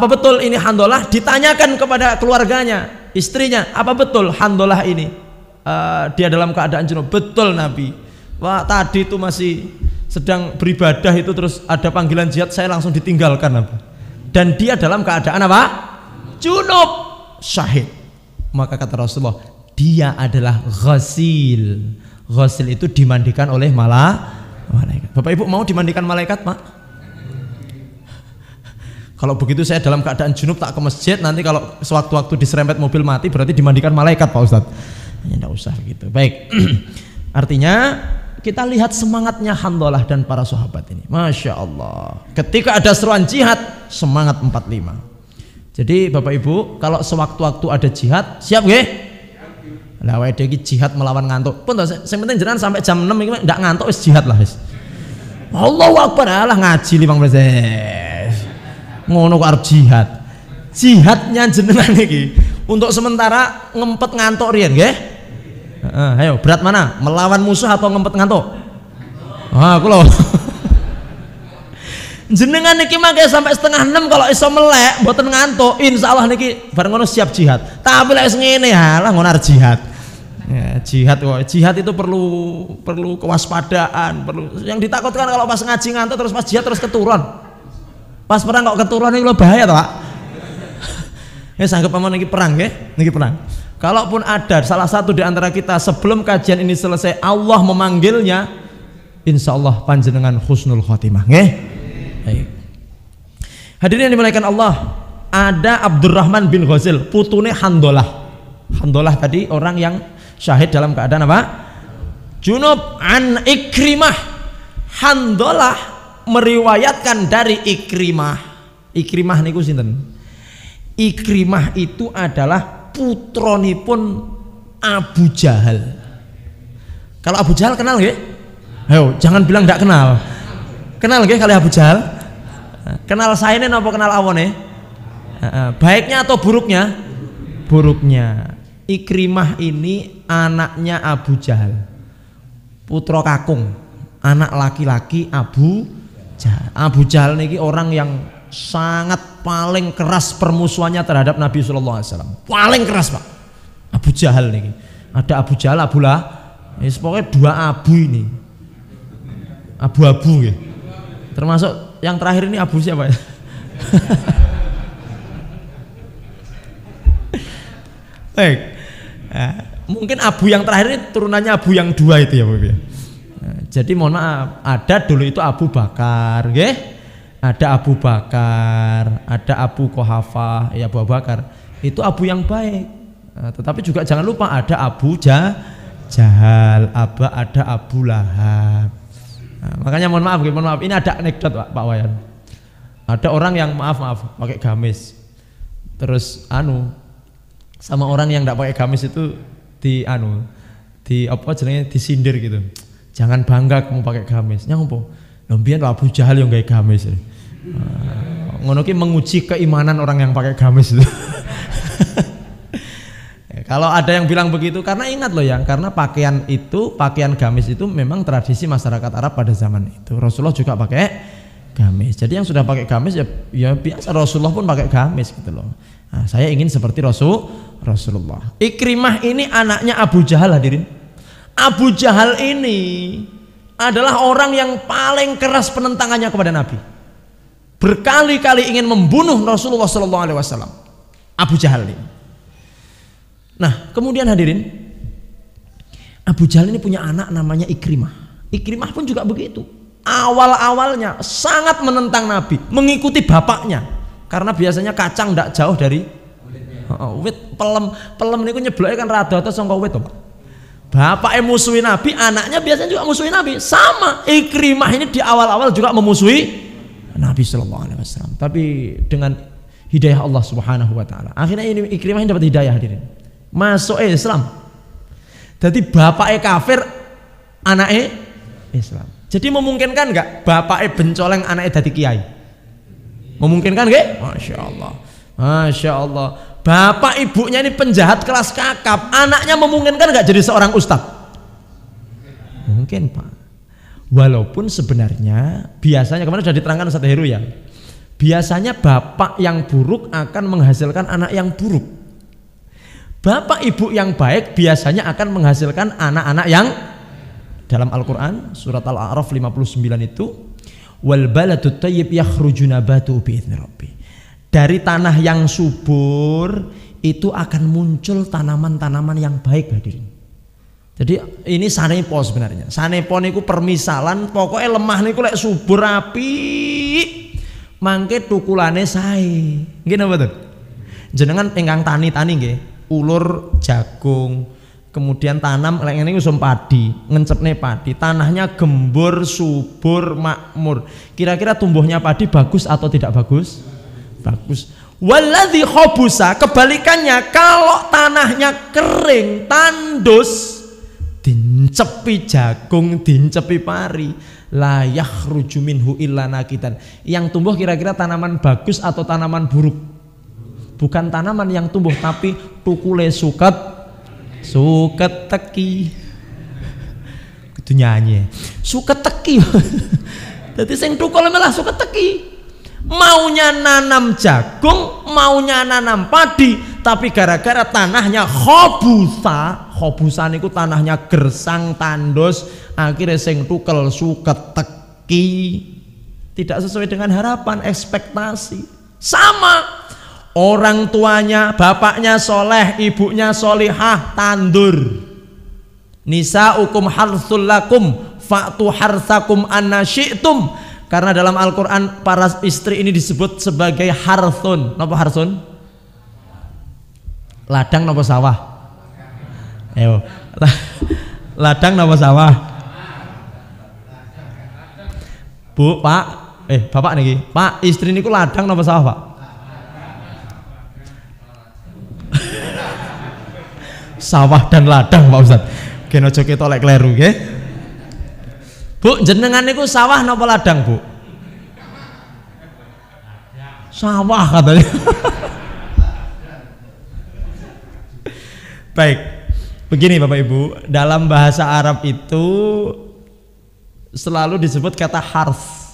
Speaker 1: betul ini Handalah? Ditanyakan kepada keluarganya, istrinya, apa betul Handalah ini dia dalam keadaan junub? Betul Nabi. Wah, tadi itu masih sedang beribadah itu terus ada panggilan jihad, saya langsung ditinggalkan Nabi. Dan dia dalam keadaan apa? Junub, syahid. Maka kata Rasulullah, dia adalah ghasil. Ghasil itu dimandikan oleh malaikat. Bapak Ibu mau dimandikan malaikat, Pak? Kalau begitu saya dalam keadaan junub tak ke masjid, nanti kalau sewaktu-waktu diserempet mobil mati berarti dimandikan malaikat, Pak Ustadz. Ya enggak usah gitu. Baik. Artinya kita lihat semangatnya Handalah dan para sahabat ini. Masya Allah. Ketika ada seruan jihad, semangat 45. Jadi Bapak Ibu, kalau sewaktu-waktu ada jihad, siap nggih? Lah wae iki jihad melawan ngantuk. Pun to sing penting jenengan sampai jam 6 iki ndak ngantuk wis jihad lah wis. Allahu Akbar, alah ngaji 5 menit. Ngono kok arep jihad. Jihadnya jenengan iki untuk sementara ngempet ngantuk riyen nggih. Ayo berat mana? Melawan musuh atau ngempet ngantuk? Aku loh. Jenengan niki mangke sampai setengah 6 kalau iso melek mboten ngantuk, insyaallah niki bareng ngono siap jihad. Tapi lek ngene ya lah ngono arep jihad. Ya, jihad itu perlu kewaspadaan, perlu yang ditakutkan kalau pas ngaji ngantuk terus pas jihad terus keturun. Pas perang kok keturun itu bahaya toh, Pak. Ya sanggup paman niki perang nggih, niki perang. Kalaupun ada salah satu di antara kita sebelum kajian ini selesai Allah memanggilnya, insya Allah panjenengan husnul khotimah nggih. Baik. Hadirin yang dimuliakan Allah, ada Abdurrahman bin Ghazil, putune Handolah. Handolah tadi orang yang syahid dalam keadaan apa? Junub. An Ikrimah. Handolah meriwayatkan dari Ikrimah. Ikrimah niku sinten? Ikrimah itu adalah putronipun Abu Jahal. Kalau Abu Jahal kenal nggih? Ayo, jangan bilang tidak kenal. Kenal nggih kali Abu Jahal? Kenal saene napa kenal awone? Baiknya atau buruknya? Buruknya. Ikrimah ini anaknya Abu Jahal, putra kakung, anak laki-laki Abu Jahal. Abu Jahal niki orang yang sangat paling keras permusuhannya terhadap Nabi Sallallahu Alaihi Wasallam. Paling keras Pak. Abu Jahal niki. Ada Abu Jahal, Abu Lahab. Pokoknya dua abu ini. Abu-abu ya. Termasuk yang terakhir ini Abu siapa ya? Baik. Mungkin Abu yang terakhir ini turunannya Abu yang dua itu ya Bapak ya. Jadi mohon maaf, ada dulu itu Abu Bakar, nggih. Ada Abu Bakar, ada Abu Quhafah, ya Abu Bakar. Itu Abu yang baik. Tetapi juga jangan lupa ada Abu Jahal, ada Abu Lahab. Makanya mohon maaf, ini ada anekdot Pak Wayan. Ada orang yang maaf pakai gamis. Terus sama orang yang tidak pakai gamis itu disindir gitu. Jangan bangga kamu pakai gamis. Nyampo. Lombian Abu Jahal yang gawe gamis. Ngono ki menguji keimanan orang yang pakai gamis itu. Kalau ada yang bilang begitu, karena ingat loh ya, karena pakaian gamis itu memang tradisi masyarakat Arab pada zaman itu. Rasulullah juga pakai gamis. Jadi yang sudah pakai gamis ya biasa, Rasulullah pun pakai gamis gitu loh. Nah, saya ingin seperti Rasulullah. Ikrimah ini anaknya Abu Jahal hadirin. Abu Jahal ini adalah orang yang paling keras penentangannya kepada Nabi. Berkali-kali ingin membunuh Rasulullah Sallallahu Alaihi Wasallam. Abu Jahal ini. Nah, kemudian hadirin, Abu Jahal ini punya anak namanya Ikrimah. Ikrimah pun juga begitu. Awal-awalnya sangat menentang Nabi, mengikuti bapaknya. Karena biasanya kacang tidak jauh dari wit. Pelem niku nyebloke kan rada-rada sangka wit to, Pak. Bapaknya musuhi Nabi, anaknya biasanya juga musuhi Nabi. Sama, Ikrimah ini di awal-awal juga memusuhi Nabi Sallallahu Alaihi Wasallam. Tapi dengan hidayah Allah Subhanahu Wa Taala, akhirnya ini Ikrimah ini dapat hidayah hadirin. Masuk Islam. Jadi bapaknya kafir, anaknya Islam. Jadi memungkinkan nggak bapaknya bencoleng, anaknya jadi kiai? Memungkinkan nggak? Masya Allah, Masya Allah. Bapak ibunya ini penjahat kelas kakap, anaknya memungkinkan nggak jadi seorang ustadz? Mungkin Pak. Walaupun sebenarnya biasanya kemarin sudah diterangkan Ustaz Heru ya, biasanya bapak yang buruk akan menghasilkan anak yang buruk. Bapak ibu yang baik biasanya akan menghasilkan anak-anak yang, dalam Al-Quran surat Al-A'raf 59 itu, wal baladut thayyib yakhruju nabatuhu bi'izni rabbih. Dari tanah yang subur itu akan muncul tanaman-tanaman yang baik hadirin. Jadi ini sanepo sebenarnya. Sanepo niku permisalan, pokoknya lemah niku lek subur api, mangke tukulane sae. Nggih napa mboten? Jenengan ingkang tani-tani nggih, ulur jagung, kemudian tanam lek ngene iku padi, ngencepne padi, tanahnya gembur, subur, makmur. Kira-kira tumbuhnya padi bagus atau tidak bagus? Bagus. Waladzi khabusa, kebalikannya, kalau tanahnya kering, tandus, dincepi jagung, dincepi pari, la yakhruju minhu illa nakitan. Yang tumbuh kira-kira tanaman bagus atau tanaman buruk? Bukan tanaman yang tumbuh, tapi tukule suket teki. Kudu nyanyi. Suket teki. Dadi sing tukul malah suket teki. Maunya nanam jagung, maunya nanam padi, tapi gara-gara tanahnya khobusa niku tanahnya gersang tandus, akhirnya sing tukel suket teki, tidak sesuai dengan harapan, ekspektasi. Sama orang tuanya, bapaknya soleh, ibunya solihah, tandur. Nisaukum harthul lakum fa'tu harthakum anna syi'tum. Karena dalam Al-Quran para istri ini disebut sebagai harthun. Napa harthun? Ladang napa sawah? Ayo. Ladang napa sawah? Bu, Pak, Bapak niki. Pak, istri niku ladang napa sawah, Pak? Sawah dan ladang, Pak Ustaz. Gen aja ketok lek kleru nggih. Bu, jenengan niku sawah napa ladang, Bu? Sawah katanya. Baik. Begini Bapak Ibu, dalam bahasa Arab itu selalu disebut kata hars.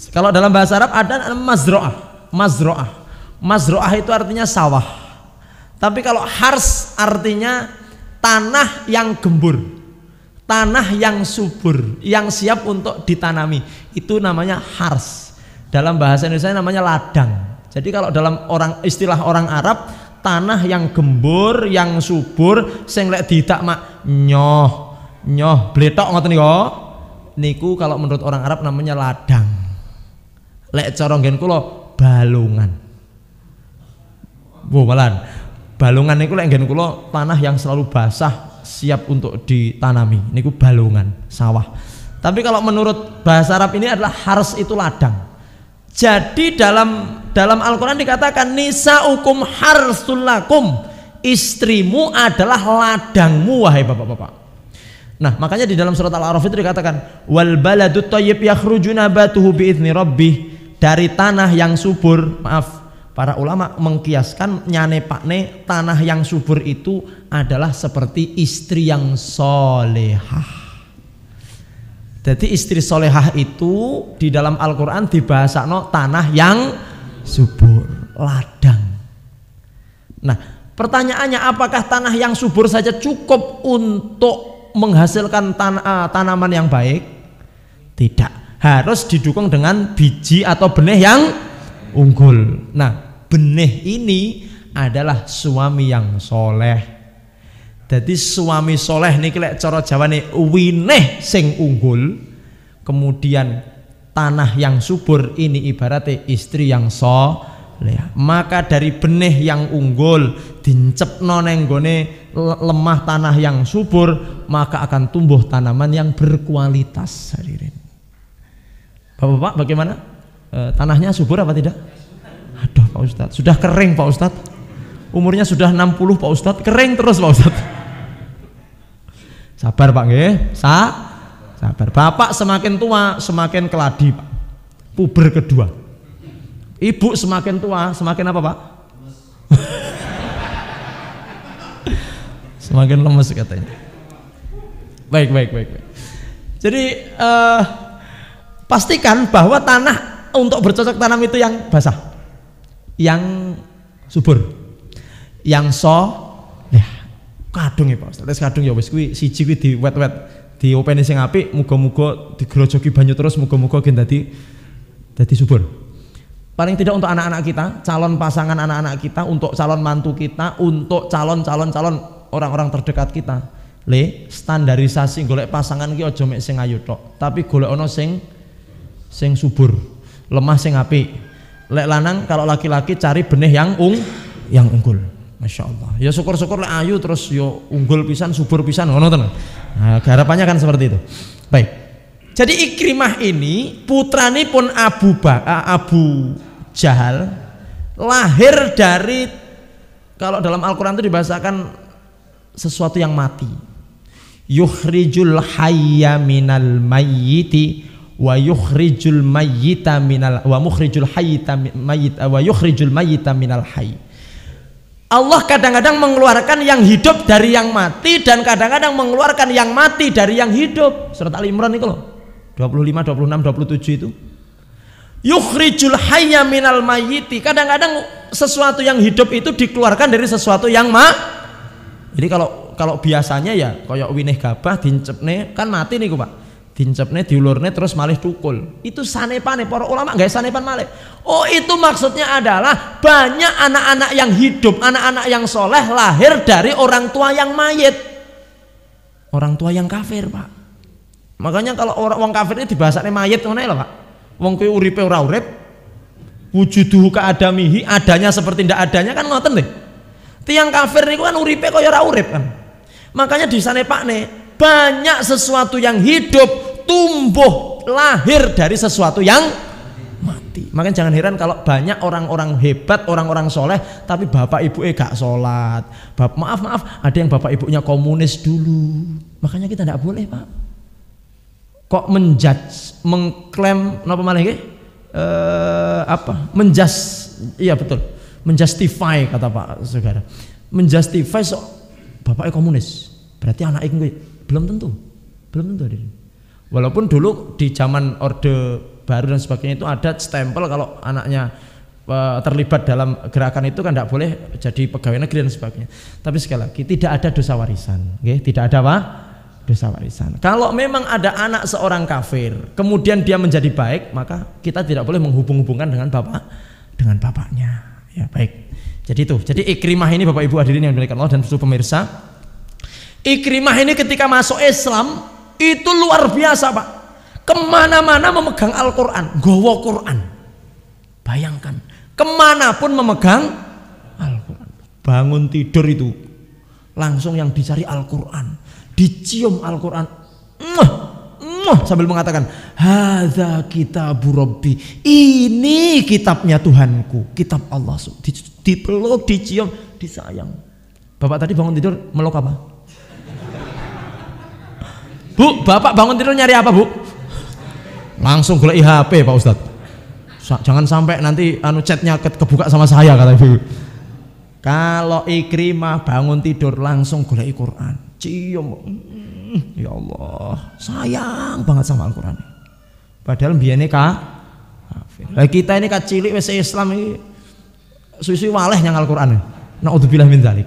Speaker 1: Kalau dalam bahasa Arab ada mazro'ah. Mazro'ah itu artinya sawah. Tapi kalau hars artinya tanah yang gembur, tanah yang subur, yang siap untuk ditanami, itu namanya hars. Dalam bahasa Indonesia namanya ladang. Jadi kalau dalam istilah orang Arab, tanah yang gembur, yang subur, sing lek didak mak nyoh bletok ngoten niku kalau menurut orang Arab namanya ladang. Lek cara nggen kula balungan. Bu malan. Balungan niku lek nggen kula tanah yang selalu basah, siap untuk ditanami. Niku balungan, sawah. Tapi kalau menurut bahasa Arab ini adalah hars, itu ladang. Jadi dalam Al-Quran dikatakan nisaukum harsul lakum, istrimu adalah ladangmu wahai bapak-bapak. Nah makanya di dalam surat Al-A'raf itu dikatakan wal baladut thayyib yakhruju nabatuhu biizni rabbih, dari tanah yang subur. Maaf, para ulama mengkiaskan nyane pakne tanah yang subur itu adalah seperti istri yang solehah. Jadi istri solehah itu di dalam Al-Quran dibahasakno tanah yang subur, ladang. Nah pertanyaannya, apakah tanah yang subur saja cukup untuk menghasilkan tanaman yang baik? Tidak, harus didukung dengan biji atau benih yang unggul. Nah benih ini adalah suami yang soleh. Jadi suami soleh niki lek cara Jawane wineh sing unggul, kemudian tanah yang subur ini ibaratnya istri yang soleh. Maka dari benih yang unggul dincepno neng gone lemah tanah yang subur, maka akan tumbuh tanaman yang berkualitas. Hadirin, Bapak-bapak bagaimana? Tanahnya subur apa tidak? Aduh Pak Ustadz, sudah kering Pak Ustadz. Umurnya sudah 60 Pak Ustadz, kering terus Pak Ustadz. Sabar Pak nggih, sabar. Bapak semakin tua semakin keladi Pak, puber kedua. Ibu semakin tua semakin apa Pak? Semakin lemes katanya. Baik. Jadi pastikan bahwa tanah untuk bercocok tanam itu yang basah, yang subur, yang kadung ya Pak Ustaz. Kadung ya wis kuwi siji kuwi diwet-wet, diopeni sing apik, muga-muga digrojoki banyu terus, muga-muga gen dadi subur. Paling tidak untuk anak-anak kita, calon pasangan anak-anak kita, untuk calon mantu kita, untuk calon orang-orang terdekat kita. Standarisasi golek pasangan ki aja mek sing ayu tok, tapi golek ana sing subur, lemah sing apik. Lek lanang kalau laki-laki cari benih yang unggul. Masya Allah, ya syukur-syukur lek ayu terus yo unggul pisan, subur pisan, ngono tenan. Nah, harapannya kan seperti itu. Baik. Jadi Ikrimah ini putrani pun Abu Jahal lahir dari, kalau dalam Al-Quran itu dibahasakan sesuatu yang mati. Yukhrijul hayya minal mayyiti wa yukhrijul mayyita minal wa mukhrijul hayyita mayyit wa yukhrijul mayyita minal hayy. Allah kadang-kadang mengeluarkan yang hidup dari yang mati, dan kadang-kadang mengeluarkan yang mati dari yang hidup. Surat Ali Imran itu loh, 25, 26, 27 itu. Yukhrijul hayya minal mayyiti. Kadang-kadang sesuatu yang hidup itu dikeluarkan dari sesuatu yang Jadi kalau biasanya ya koyok winih gabah dincepne kan mati niku Pak. Dincepne diulurne terus malih tukul. Itu sanepane para ulama nggak sanepan malih. Oh, itu maksudnya adalah banyak anak-anak yang hidup, anak-anak yang soleh lahir dari orang tua yang mayit. Orang tua yang kafir, Pak. Makanya kalau orang kafir ini dibahasane mayit ngono lho, Pak. Wong kuwi uripe ora urip, wujuduhu kaadamihi, adanya seperti ndak adanya kan ngoten lho. Tiang kafir niku kan uripe kaya ora urip kan. Makanya di sana Pak nih, banyak sesuatu yang hidup tumbuh lahir dari sesuatu yang mati. Makanya jangan heran kalau banyak orang-orang hebat, orang-orang soleh, tapi bapak ibunya gak sholat. Maaf, ada yang bapak ibunya komunis dulu. Makanya kita tidak boleh Pak. Kok menjudge, mengklaim, apa malah iya betul, menjustify kata Pak Saudara, menjustify bapaknya komunis, berarti anak itu belum tentu ada. Walaupun dulu di zaman Orde Baru dan sebagainya itu ada stempel kalau anaknya terlibat dalam gerakan itu kan tidak boleh jadi pegawai negeri dan sebagainya. Tapi sekali lagi tidak ada dosa warisan, tidak ada apa? Dosa warisan. Kalau memang ada anak seorang kafir, kemudian dia menjadi baik, maka kita tidak boleh menghubung-hubungkan dengan bapaknya. Ya baik. Jadi itu. Jadi Ikrimah ini Bapak Ibu hadirin yang dimuliakan Allah dan seluruh pemirsa, Ikrimah ini ketika masuk Islam itu luar biasa Pak. Kemana-mana memegang Al-Quran, gowo Quran. Bayangkan, kemanapun memegang Al-Quran. Bangun tidur itu langsung yang dicari Al-Quran, dicium Al-Quran, sambil mengatakan, hadza kitabu Rabbi, ini kitabnya Tuhanku, kitab Allah. Dipeluk, dicium, disayang. Bapak tadi bangun tidur meluk apa? Bu, bapak bangun tidur nyari apa Bu? Langsung golek HP Pak Ustadz. Jangan sampai nanti chatnya kebuka sama saya kata ibu. Kalau Ikrimah bangun tidur langsung golek Quran, cium, ya Allah, sayang banget sama Al-Quran. Padahal biyen kafir. Lah kita ini cilik wis Islam iki suwi-suwi waleh nyang Al-Quran. Naudzubillah min dzalik.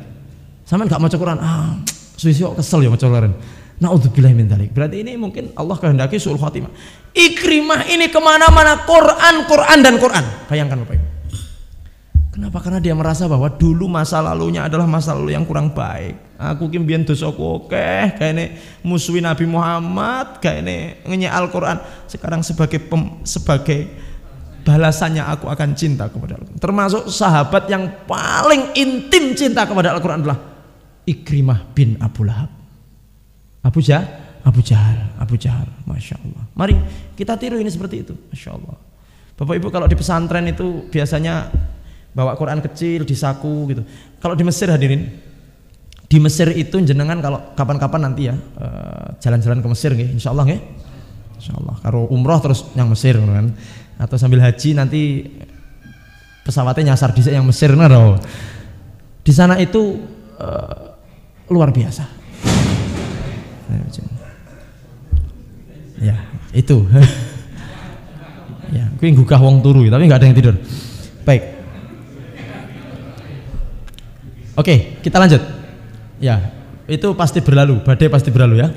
Speaker 1: Sampeyan gak maca Quran, suwi-suwi kok kesel ya maca Quran. Naudzubillah min dzalik. Berarti ini mungkin Allah kehendaki suul khatimah. Ikrimah ini kemana-mana Quran dan Quran. Bayangkan Bapak Ibu. Kenapa? Karena dia merasa bahwa dulu masa lalunya adalah masa lalu yang kurang baik. Aku ki mbiyen dosaku akeh, kayane musuhi Nabi Muhammad, kayane ngenyek Al-Quran. Sekarang sebagai balasannya aku akan cinta kepada Al-Quran. Termasuk sahabat yang paling intim cinta kepada Al-Quran adalah Ikrimah bin Abu Lahab. Abu Jahal, Masya Allah. Mari kita tiru ini seperti itu, Masya Allah. Bapak Ibu kalau di pesantren itu biasanya bawa Quran kecil di saku gitu. Kalau di Mesir hadirin, di Mesir itu jenengan kalau kapan-kapan nanti ya jalan-jalan ke Mesir nggih, Insya Allah nggih. Insya Allah. Kalau umroh terus yang Mesir kan, atau sambil haji nanti pesawatnya nyasar di yang Mesir naro. Di sana itu luar biasa. Ya itu ya kuwi gugah wong turu tapi nggak ada yang tidur. Baik, oke kita lanjut ya. Itu pasti berlalu, badai pasti berlalu ya.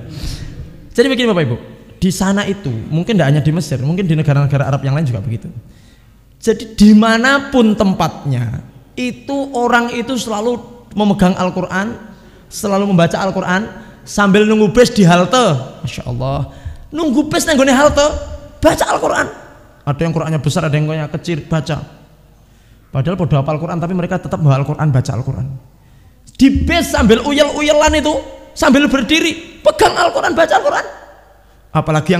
Speaker 1: Jadi begini Bapak Ibu, di sana itu mungkin tidak hanya di Mesir, mungkin di negara-negara Arab yang lain juga begitu. Jadi dimanapun tempatnya itu orang itu selalu memegang Al-Quran, selalu membaca Al-Quran sambil nunggu bis di halte. Masya Allah, nunggu bis nenggone halte baca Al-Quran. Ada yang Qurannya besar, ada yang Qurannya kecil, baca. Padahal pada hafal Al-Quran tapi mereka tetap bawa Al-Quran, baca Al-Quran. Di bis sambil uyel-uyelan itu, sambil berdiri pegang Al-Quran, baca Al-Quran. Apalagi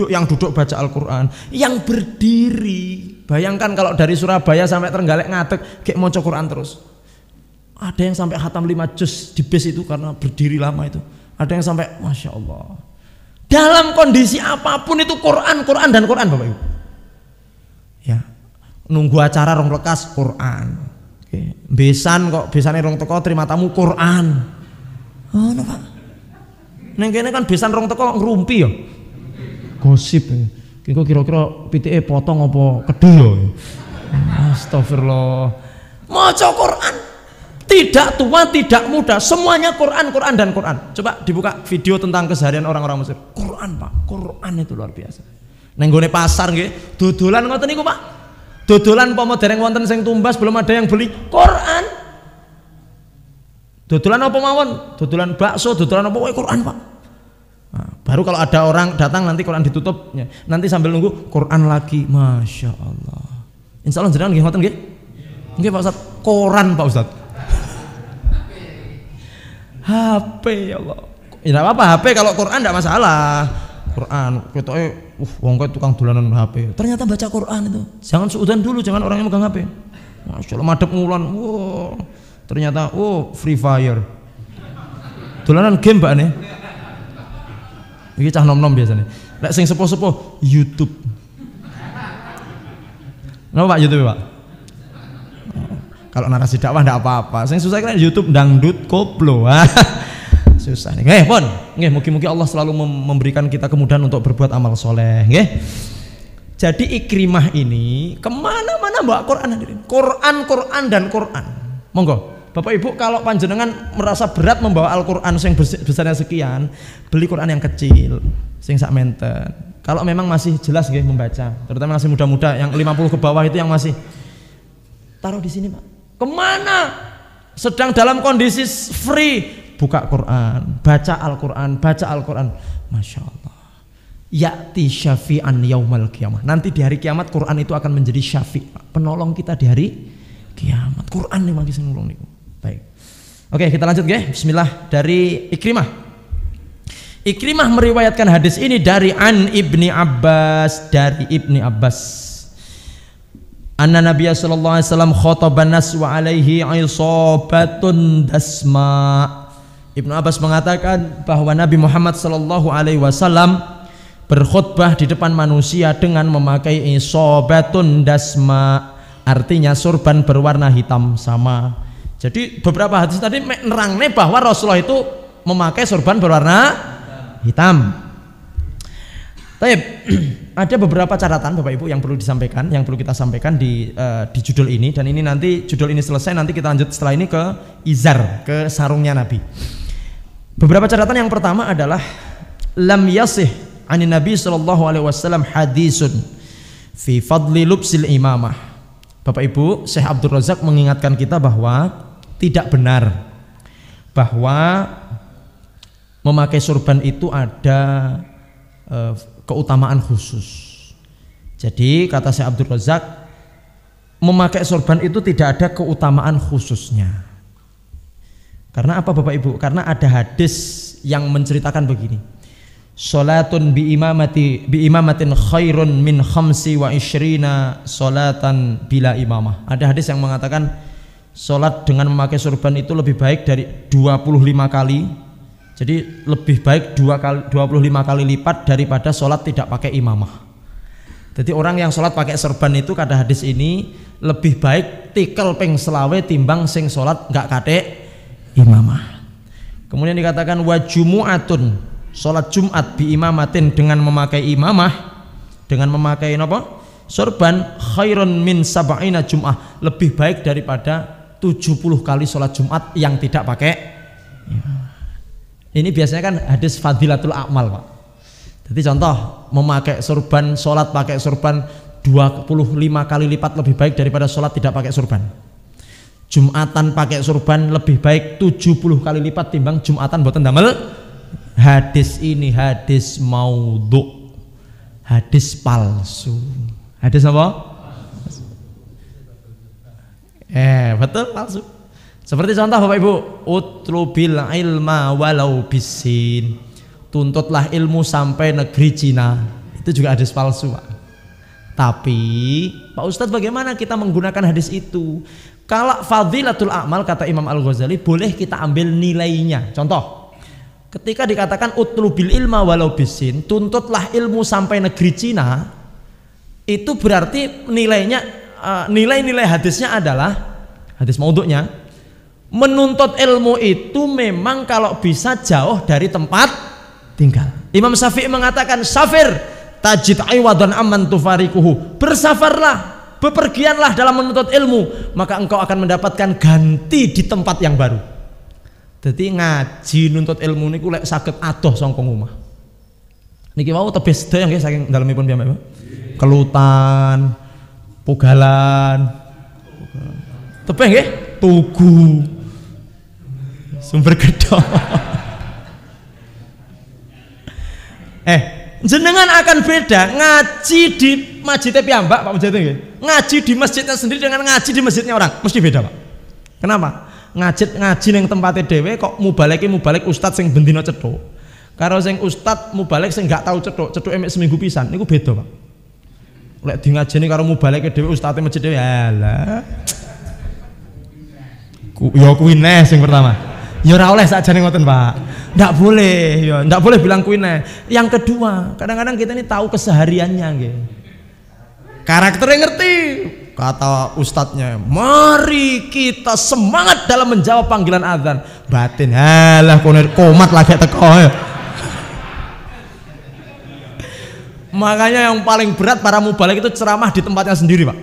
Speaker 1: yang duduk baca Al-Quran, yang berdiri. Bayangkan kalau dari Surabaya sampai Trenggalek ngadeg kayak mau Quran terus. Ada yang sampai khatam 5 juz di bis itu karena berdiri lama itu. Ada yang sampai, Masya Allah. Dalam kondisi apapun itu Quran dan Quran Bapak Ibu. Ya, nunggu acara rong lekas Quran. Oke. Besan kok besane rong teko terima tamu Quran. Oh, no, Pak. Neng kene kan besan rong teko ngrumpi ya. Gosip. Kira-kira pitike potong apa kedhi ya. Astagfirullah. Maca Quran. Tidak tua, tidak muda, semuanya Quran, Quran dan Quran. Coba dibuka video tentang keseharian orang-orang Mesir. Quran, Pak. Quran itu luar biasa. Neng gone pasar nggih, dodolan ngoten niku, Pak. Dodolan apa dereng wonten sing tumbas, belum ada yang beli. Quran. Dodolan apa mawon? Dodolan bakso, dodolan apa wae Quran, Pak. Nah, baru kalau ada orang datang nanti Quran ditutup, nanti sambil nunggu Quran lagi. Masya Allah. Insya Allah jenengan nggih ngoten nggih? Nggih Pak Ustaz. Quran Pak Ustaz. HP ya Allah. Ya enggak apa-apa HP, kalau Quran enggak masalah. Quran ketoke wong kok tukang dolanan HP. Ternyata baca Quran itu. Jangan suudzon dulu, jangan orangnya megang HP. Masyaallah madhep ngulan. Wow. Ternyata Free Fire. Dolanan game Mbak nih. Iki cah nom-nom biasanya. Lek sing sepuh-sepuh YouTube. Napa Pak YouTube, Pak? Kalau narasi dakwah enggak apa-apa. Sing susah kan YouTube dangdut koplo. Susah nih. Nggih, pun. Nggih, mugi-mugi Allah selalu memberikan kita kemudahan untuk berbuat amal soleh, nggih. Jadi Ikrimah ini kemana-mana bawa Quran hadirin. Quran dan Quran. Monggo. Bapak Ibu kalau panjenengan merasa berat membawa Al-Quran yang besarnya sekian, beli Quran yang kecil, sing sak menten. Kalau memang masih jelas nggih membaca, terutama masih muda-muda yang 50 ke bawah itu yang masih taruh di sini, Pak. Kemana? Sedang dalam kondisi free, buka Quran, baca Al-Quran, Masya Allah. Ya'ti syafi'an yaumal qiyamah. Nanti di hari kiamat Quran itu akan menjadi syafi', penolong kita di hari kiamat. Quran nih mangke sing nulung niku. Baik. Oke, kita lanjut nggih. Bismillah, dari Ikrimah. Ikrimah meriwayatkan hadis ini dari Ibni Abbas, dari Ibni Abbas. Anna Nabiya sallallahu alaihi wasallam khotaban nas wa alaihi isabatun dasma. Ibnu Abbas mengatakan bahwa Nabi Muhammad sallallahu alaihi wasallam berkhutbah di depan manusia dengan memakai isabatun dasma, artinya sorban berwarna hitam sama. Jadi beberapa hadis tadi nerangne bahwa Rasulullah itu memakai sorban berwarna hitam. Taib, ada beberapa catatan Bapak Ibu yang perlu disampaikan, yang perlu kita sampaikan di judul ini, dan ini nanti judul ini selesai nanti kita lanjut setelah ini ke izar, ke sarungnya Nabi. Beberapa catatan yang pertama adalah lam yasih anin Nabi sallallahu alaihi wasallam hadisun fi fadli lubsil imamah. Bapak Ibu, Syekh Abdul Razak mengingatkan kita bahwa tidak benar bahwa memakai sorban itu ada keutamaan khusus. Jadi kata Syekh Abdul Razak, memakai sorban itu tidak ada keutamaan khususnya. Karena apa Bapak Ibu? Karena ada hadis yang menceritakan begini. Salatun bi imamatin khairun min khamsi wa ishrina salatan bila imamah. Ada hadis yang mengatakan salat dengan memakai sorban itu lebih baik dari 25 kali. Jadi lebih baik 25 kali lipat daripada sholat tidak pakai imamah. Jadi orang yang sholat pakai sorban itu kata hadis ini lebih baik tikel ping selawe timbang sing sholat nggak kate imamah. Kemudian dikatakan wa jumu'atun, sholat Jumat bi imamatin dengan memakai imamah, dengan memakai apa? Sorban khairun min sab'ina jum'ah, lebih baik daripada 70 kali sholat Jumat yang tidak pakai imamah. Ini biasanya kan hadis fadilatul a'mal, Pak. Jadi contoh memakai sorban, sholat pakai sorban 25 kali lipat lebih baik daripada sholat tidak pakai sorban. Jumatan pakai sorban lebih baik 70 kali lipat timbang Jumatan boten damel. Hadis ini hadis maudhu, hadis palsu. Hadis apa? Betul palsu. Seperti contoh Bapak Ibu, utlubil ilma walau bisin, tuntutlah ilmu sampai negeri Cina. Itu juga hadis palsu, Pak. Tapi Pak Ustadz, bagaimana kita menggunakan hadis itu? Kalau fadilatul a'mal kata Imam Al-Ghazali, boleh kita ambil nilainya. Contoh, ketika dikatakan utlubil ilma walau bisin, tuntutlah ilmu sampai negeri Cina, itu berarti nilainya, nilai-nilai hadisnya adalah hadis maudhu'nya, menuntut ilmu itu memang kalau bisa jauh dari tempat tinggal. Imam Syafi'i mengatakan safir tajid aiwadan amman tufarikuhu, bersafarlah bepergianlah dalam menuntut ilmu, maka engkau akan mendapatkan ganti di tempat yang baru. Jadi ngaji nuntut ilmu niku lek saged adoh saka omah. Niki wau tebes sedaya nggih saking dalemipun piyambak. Kelutan, Pugalan. Tebeh nggih, Tugu. Sumber Gedong. Jenengan akan beda ngaji di masjidnya piyambak Pak Mujahid nggih. Ngaji di masjidnya sendiri dengan ngaji di masjidnya orang mesti beda, Pak. Kenapa? Ngaji ning tempatnya dhewe kok mubalek ustad sing bendina cethuk. Karo sing ustad mubalek sing gak tahu cethuk emek seminggu pisan niku beda, Pak. Lek di ngajeni karo mubaleke dhewe ustadé masjid dhewe alah. Ya kuwi neh sing pertama. Ya ora oleh sakjane ngoten, Pak. Ndak boleh, ya ndak boleh bilang kuwi neh. Yang kedua, kadang-kadang kita ini tahu kesehariannya nggih. Karakternya ngerti. Kata ustadznya, mari kita semangat dalam menjawab panggilan azan. Batin, halah komat lagi teko. Makanya yang paling berat para mubalek itu ceramah di tempatnya sendiri, Pak.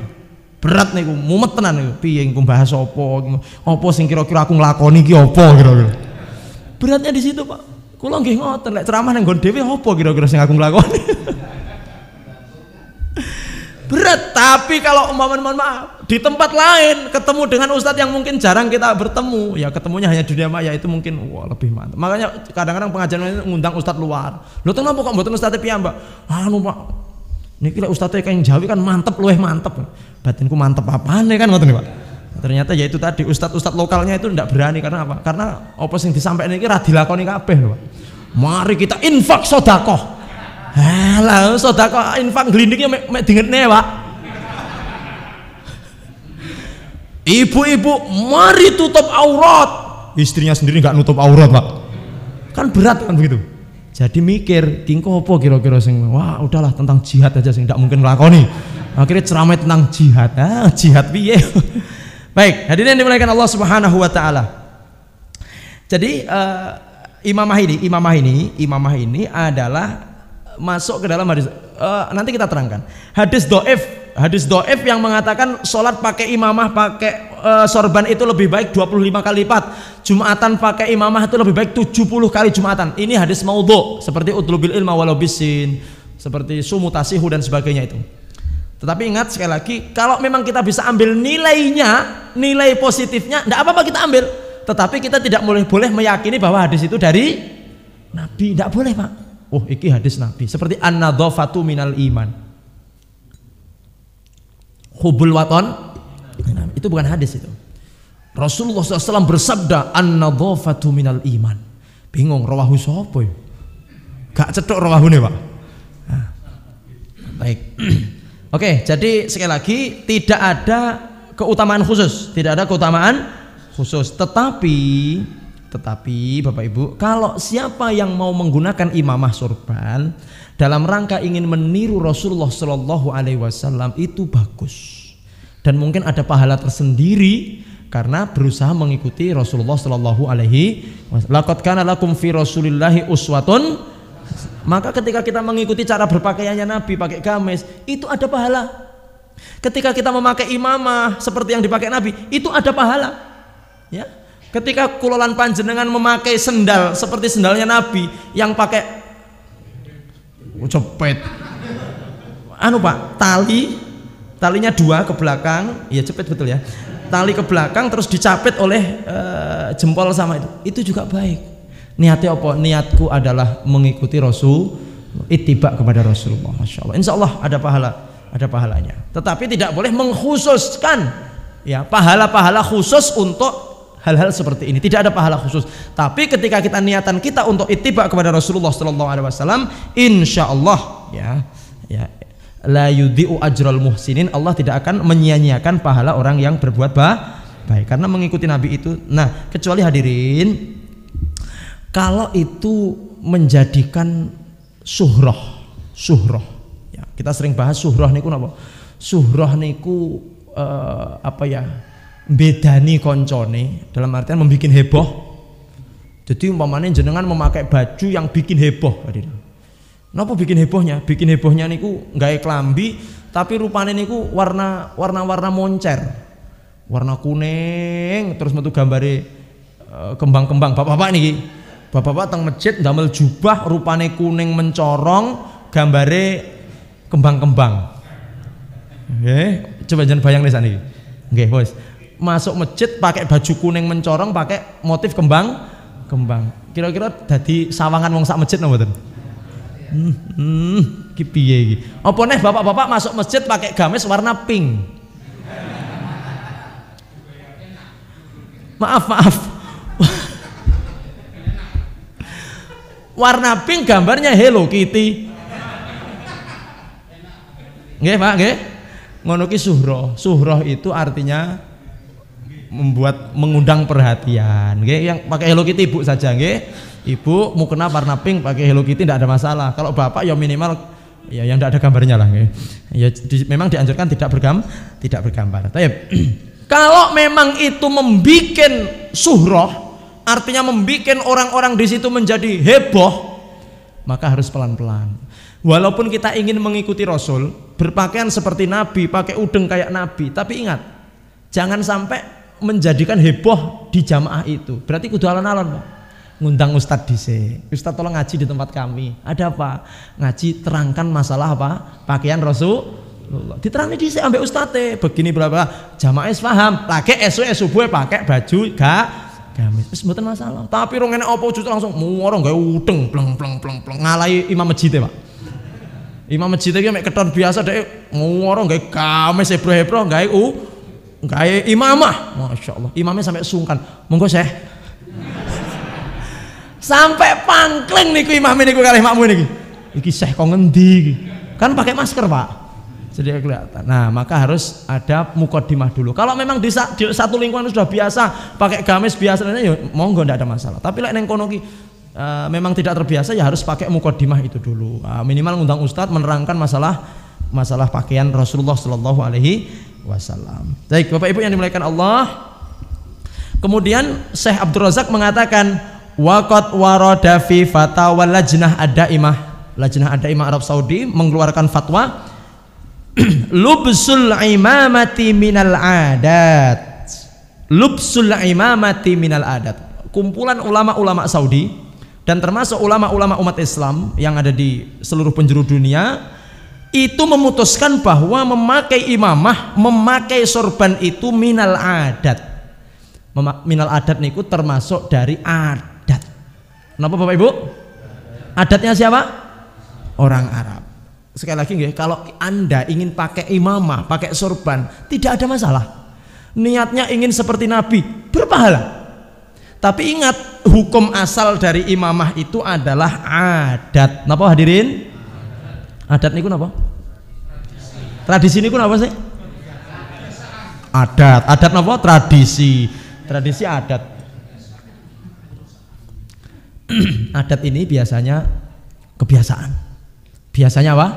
Speaker 1: Berat niku, mumet tenan niku. Piye engko bahas apa sing kira-kira aku nglakoni iki apa kira-kira. Beratnya di situ, Pak. Kula nggih ngoten, lek ceramah nang nggon dhewe apa kira-kira sing aku nglakoni. Berat, tapi kalau mohon maaf di tempat lain ketemu dengan ustadz yang mungkin jarang kita bertemu, ya ketemunya hanya di dunia maya, itu mungkin wah lebih mantap. Makanya kadang-kadang pengajian ini ngundang ustadz luar. Lho kenapa kok mboten ustadz piyambak? Anu Pak, niki lek ustadz kayak Jawi kan mantep, luweh mantep. Batinku mantep apane kan ngoten Pak. Ternyata ya itu tadi ustadz lokalnya itu ndak berani karena apa? Karena apa sing disampaikan iki ra dilakoni kabeh lho Pak. Mari kita infak sedekah. Halah, sedekah infak glindingnya mek dingetne, Pak. Ibu-ibu, mari tutup aurat. Istrinya sendiri nggak nutup aurat, Pak. Kan berat kan begitu. Jadi mikir, kingko apa kira-kira sing wah udahlah tentang jihad aja sing ndak mungkin nglakoni. Akhirnya ceramah tentang jihad. Jihad piye? Baik, hadirin dimuliakan Allah Subhanahu wa taala. Jadi imamah ini adalah masuk ke dalam hadis, nanti kita terangkan hadis doif yang mengatakan sholat pakai imamah pakai sorban itu lebih baik 25 kali lipat, jumatan pakai imamah itu lebih baik 70 kali jumatan. Ini hadis maudhu seperti utlubil ilma walau bisin, seperti sumutasihu dan sebagainya itu. Tetapi ingat sekali lagi, kalau memang kita bisa ambil nilainya, nilai positifnya, tidak apa-apa kita ambil, tetapi kita tidak boleh meyakini bahwa hadis itu dari Nabi, tidak boleh, Pak. Oh, iki hadis Nabi. Seperti an-nadhafatu minal iman. Hubul waton. Itu bukan hadis itu. Rasulullah SAW bersabda an-nadhafatu minal iman. Bingung rawahu sapa ya? Gak cetok rawahune, Pak. Nah, baik. Oke, jadi sekali lagi tidak ada keutamaan khusus, tidak ada keutamaan khusus. Tetapi Bapak Ibu, kalau siapa yang mau menggunakan imamah sorban dalam rangka ingin meniru Rasulullah Shallallahu Alaihi Wasallam itu bagus dan mungkin ada pahala tersendiri karena berusaha mengikuti Rasulullah Shallallahu Alaihi Wasallam. Laqad kana lakum fi Rasulillahi uswatun. Maka ketika kita mengikuti cara berpakaiannya Nabi pakai gamis itu ada pahala. Ketika kita memakai imamah seperti yang dipakai Nabi itu ada pahala. Ya. Ketika kulolan panjenengan memakai sendal seperti sendalnya Nabi yang pakai cepet, Pak, talinya 2 ke belakang, ya cepet betul ya, tali ke belakang terus dicapit oleh jempol sama itu juga baik. Niatnya apa? Niatku adalah mengikuti Rasul, ittiba kepada Rasulullah. Masya Allah. Insya Allah ada pahalanya. Tetapi tidak boleh mengkhususkan ya pahala-pahala khusus untuk hal-hal seperti ini. Tidak ada pahala khusus. Tapi ketika kita niatan kita untuk ittiba kepada Rasulullah Sallallahu Alaihi Wasallam, insya Allah ya la yudhi'u ajral muhsinin, Allah tidak akan menyia-nyiakan pahala orang yang berbuat baik karena mengikuti Nabi itu. Nah, kecuali hadirin kalau itu menjadikan suhroh ya, kita sering bahas suhroh niku napa? Suhroh niku apa ya? Bedani koncone dalam artian membuat heboh. Jadi umpamanya jenengan memakai baju yang bikin heboh. Napa bikin hebohnya? Bikin hebohnya niku nggawe klambi tapi rupane niku warna moncer. Warna kuning terus metu gambare kembang-kembang. Bapak-bapak niki. Bapak-bapak teng masjid ndamel jubah rupane kuning mencorong, gambare kembang-kembang. Nggih, coba jangan bayang nih saniki. Nggih, bos. Masuk masjid pakai baju kuning mencorong, pakai motif kembang. Kira-kira dadi sawangan wong sak masjid napa mboten? Ki piye iki? Apa neh bapak-bapak masuk masjid pakai gamis warna pink? Maaf. Warna pink gambarnya Hello Kitty. Nggih, Pak, nggih. Ngono ki suhroh. Suhroh itu artinya mengundang perhatian. Nggih, yang pakai Hello Kitty Ibu saja, nggih. Ibu mau kena warna pink pakai Hello Kitty tidak ada masalah. Kalau Bapak ya minimal ya yang tidak ada gambarnya lah, nggih. Ya memang dianjurkan tidak bergambar. Tapi kalau memang itu membikin suhroh, artinya membikin orang-orang di situ menjadi heboh, maka harus pelan-pelan. Walaupun kita ingin mengikuti Rasul, berpakaian seperti Nabi, pakai udeng kayak Nabi, tapi ingat, jangan sampai menjadikan heboh di jamaah itu. Berarti kudu alon-alon, Pak. Ngundang Ustadz dhisik. Ustadz tolong ngaji di tempat kami. Ada apa? Ngaji terangkan masalah apa? Pakaian Rasul. Diterangin dhisik ambek ustadz begini berapa jamaah paham lagi subuh pakai baju gamis wis mboten masalah. Tapi rong enek apa justru langsung muara gawe udeng pleng ngalahi imam masjid Pak. Imam masjid iki mek keton biasa dhek muara gawe gamis hebro gawe imamah. Masyaallah imamnya sampai sungkan monggo Syekh sampai pangkleng niku imamnya niku kalih makmu niki iki Syekh kok ngendi iki kan pakai masker Pak jadi kelihatan. Nah maka harus ada mukodimah dulu. Kalau memang di satu lingkungan sudah biasa pakai gamis biasanya ya monggo tidak ada masalah. Tapi lek neng kono ki memang tidak terbiasa ya harus pakai mukodimah itu dulu. Minimal ngundang ustadz menerangkan masalah pakaian Rasulullah Shallallahu Alaihi Wasallam. Baik Bapak Ibu yang dimuliakan Allah. Kemudian Syekh Abdul Razak mengatakan waqad warada fi fatawa lajnah ad-daimah Arab Saudi mengeluarkan fatwa lubsul imamati minal adat. Lubsul imamati minal adat. Kumpulan ulama-ulama Saudi dan termasuk ulama-ulama umat Islam yang ada di seluruh penjuru dunia itu memutuskan bahwa memakai imamah, memakai sorban itu minal adat. Minal adat niku termasuk dari adat. Kenapa Bapak Ibu? Adatnya siapa? Orang Arab. Sekali lagi nggih, kalau Anda ingin pakai imamah, pakai sorban, tidak ada masalah. Niatnya ingin seperti Nabi, berpahala. Tapi ingat, hukum asal dari imamah itu adalah adat. Napa hadirin? Adat niku napa? Tradisi niku napa sih? Adat. Adat napa? Tradisi. Tradisi adat. Adat ini biasanya kebiasaan. Biasanya apa?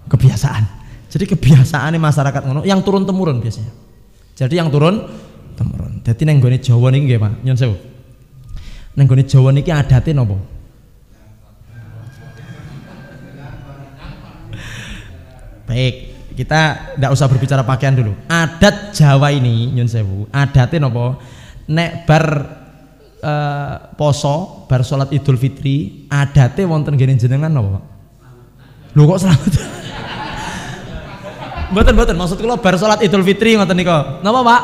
Speaker 1: Kebiasaan. Jadi kebiasaan masyarakat ngono yang turun temurun biasanya. Jadi yang turun temurun. Jadi neng gone Jawa niki nggih Pak, nyun sewu. Neng gone Jawa niki adate napa? Baik, kita tidak usah berbicara pakaian dulu. Adat Jawa ini nyun sewu, adate napa? Nek bar poso, bar salat Idul Fitri, adate wonten ngene jenengan napa Pak? Lho kok selamat? Mboten maksud kula bar salat Idul Fitri ngoten nika. Napa, Pak?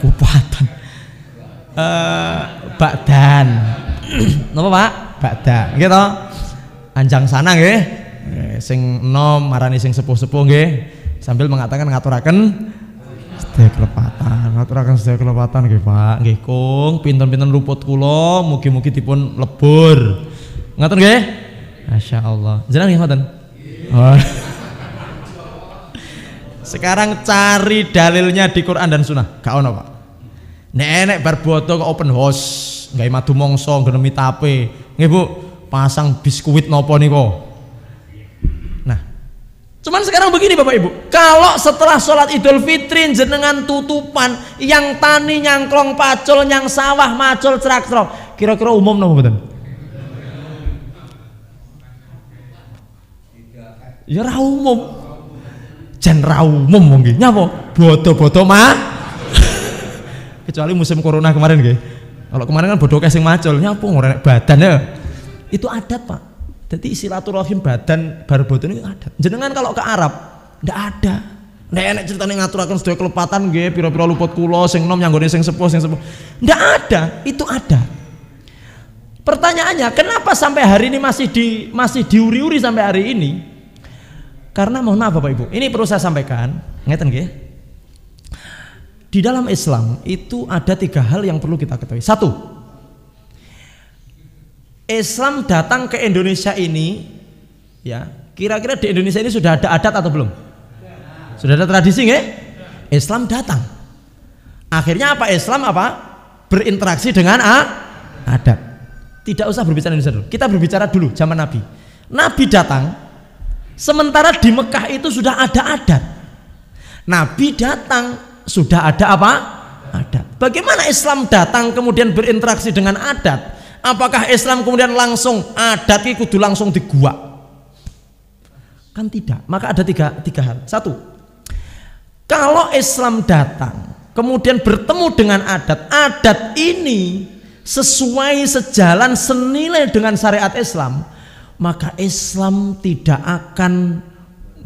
Speaker 1: Kupatan. Bakdan. Napa, Pak? Bakda. Nggih to? Anjang sana nggih. Sing enom marani sing sepuh-sepuh nggih. Sambil mengatakan ngaturaken sedaya kelepatan. Ngaturaken sedaya kelepatan nggih, Pak. Nggih, Kung, pinten-pinten luput kula mugi-mugi dipun lebur. Ngoten nggih? Masya Allah. Jenengan nggih ngoten? Oh. Sekarang cari dalilnya di Quran dan Sunnah. Gak ono Pak. Nek bar bodo ke open house, gawe madu mongso ngenemi tape. Nggih Bu, pasang biskuit nopo niko. Nah, cuman sekarang begini Bapak Ibu. Kalau setelah sholat Idul Fitri jenengan tutupan, yang tani nyangklong pacul, yang sawah macul cerak-cerak, kira-kira umum napa mboten? Ya ra umum. Jan ra umum nggih. Nyapa? Bodo-bodo mah. Kecuali musim corona kemarin nggih. Kalau kemarin kan bodoh sing macul, nyapa ora badan ya. Itu adat, Pak. Jadi silaturahim badan bar bodo ini adat. Jenengan kalau ke Arab ndak ada. Ndak enak ceritane ngaturaken sedaya kelepatan nggih, pira-pira luput kula sing nom nyanggone sing sepuh. Ndak ada, itu ada. Pertanyaannya, kenapa sampai hari ini masih diuri-uri sampai hari ini? Karena mohon maaf Bapak Ibu, ini perlu saya sampaikan, ngeten nggih. Di dalam Islam itu ada 3 hal yang perlu kita ketahui. 1, Islam datang ke Indonesia ini, ya, kira-kira di Indonesia ini sudah ada adat atau belum? Sudah ada tradisi nggih? Islam datang. Akhirnya apa? Islam apa? Berinteraksi dengan adat. Tidak usah berbicara Indonesia dulu. Kita berbicara dulu zaman Nabi. Nabi datang, sementara di Mekah itu sudah ada adat. Nabi datang, sudah ada apa? Adat. Bagaimana Islam datang kemudian berinteraksi dengan adat? Apakah Islam kemudian langsung adat itu kudu langsung diguak? Kan tidak. Maka ada tiga hal. 1, kalau Islam datang kemudian bertemu dengan adat ini sesuai, sejalan, senilai dengan syariat Islam, maka Islam tidak akan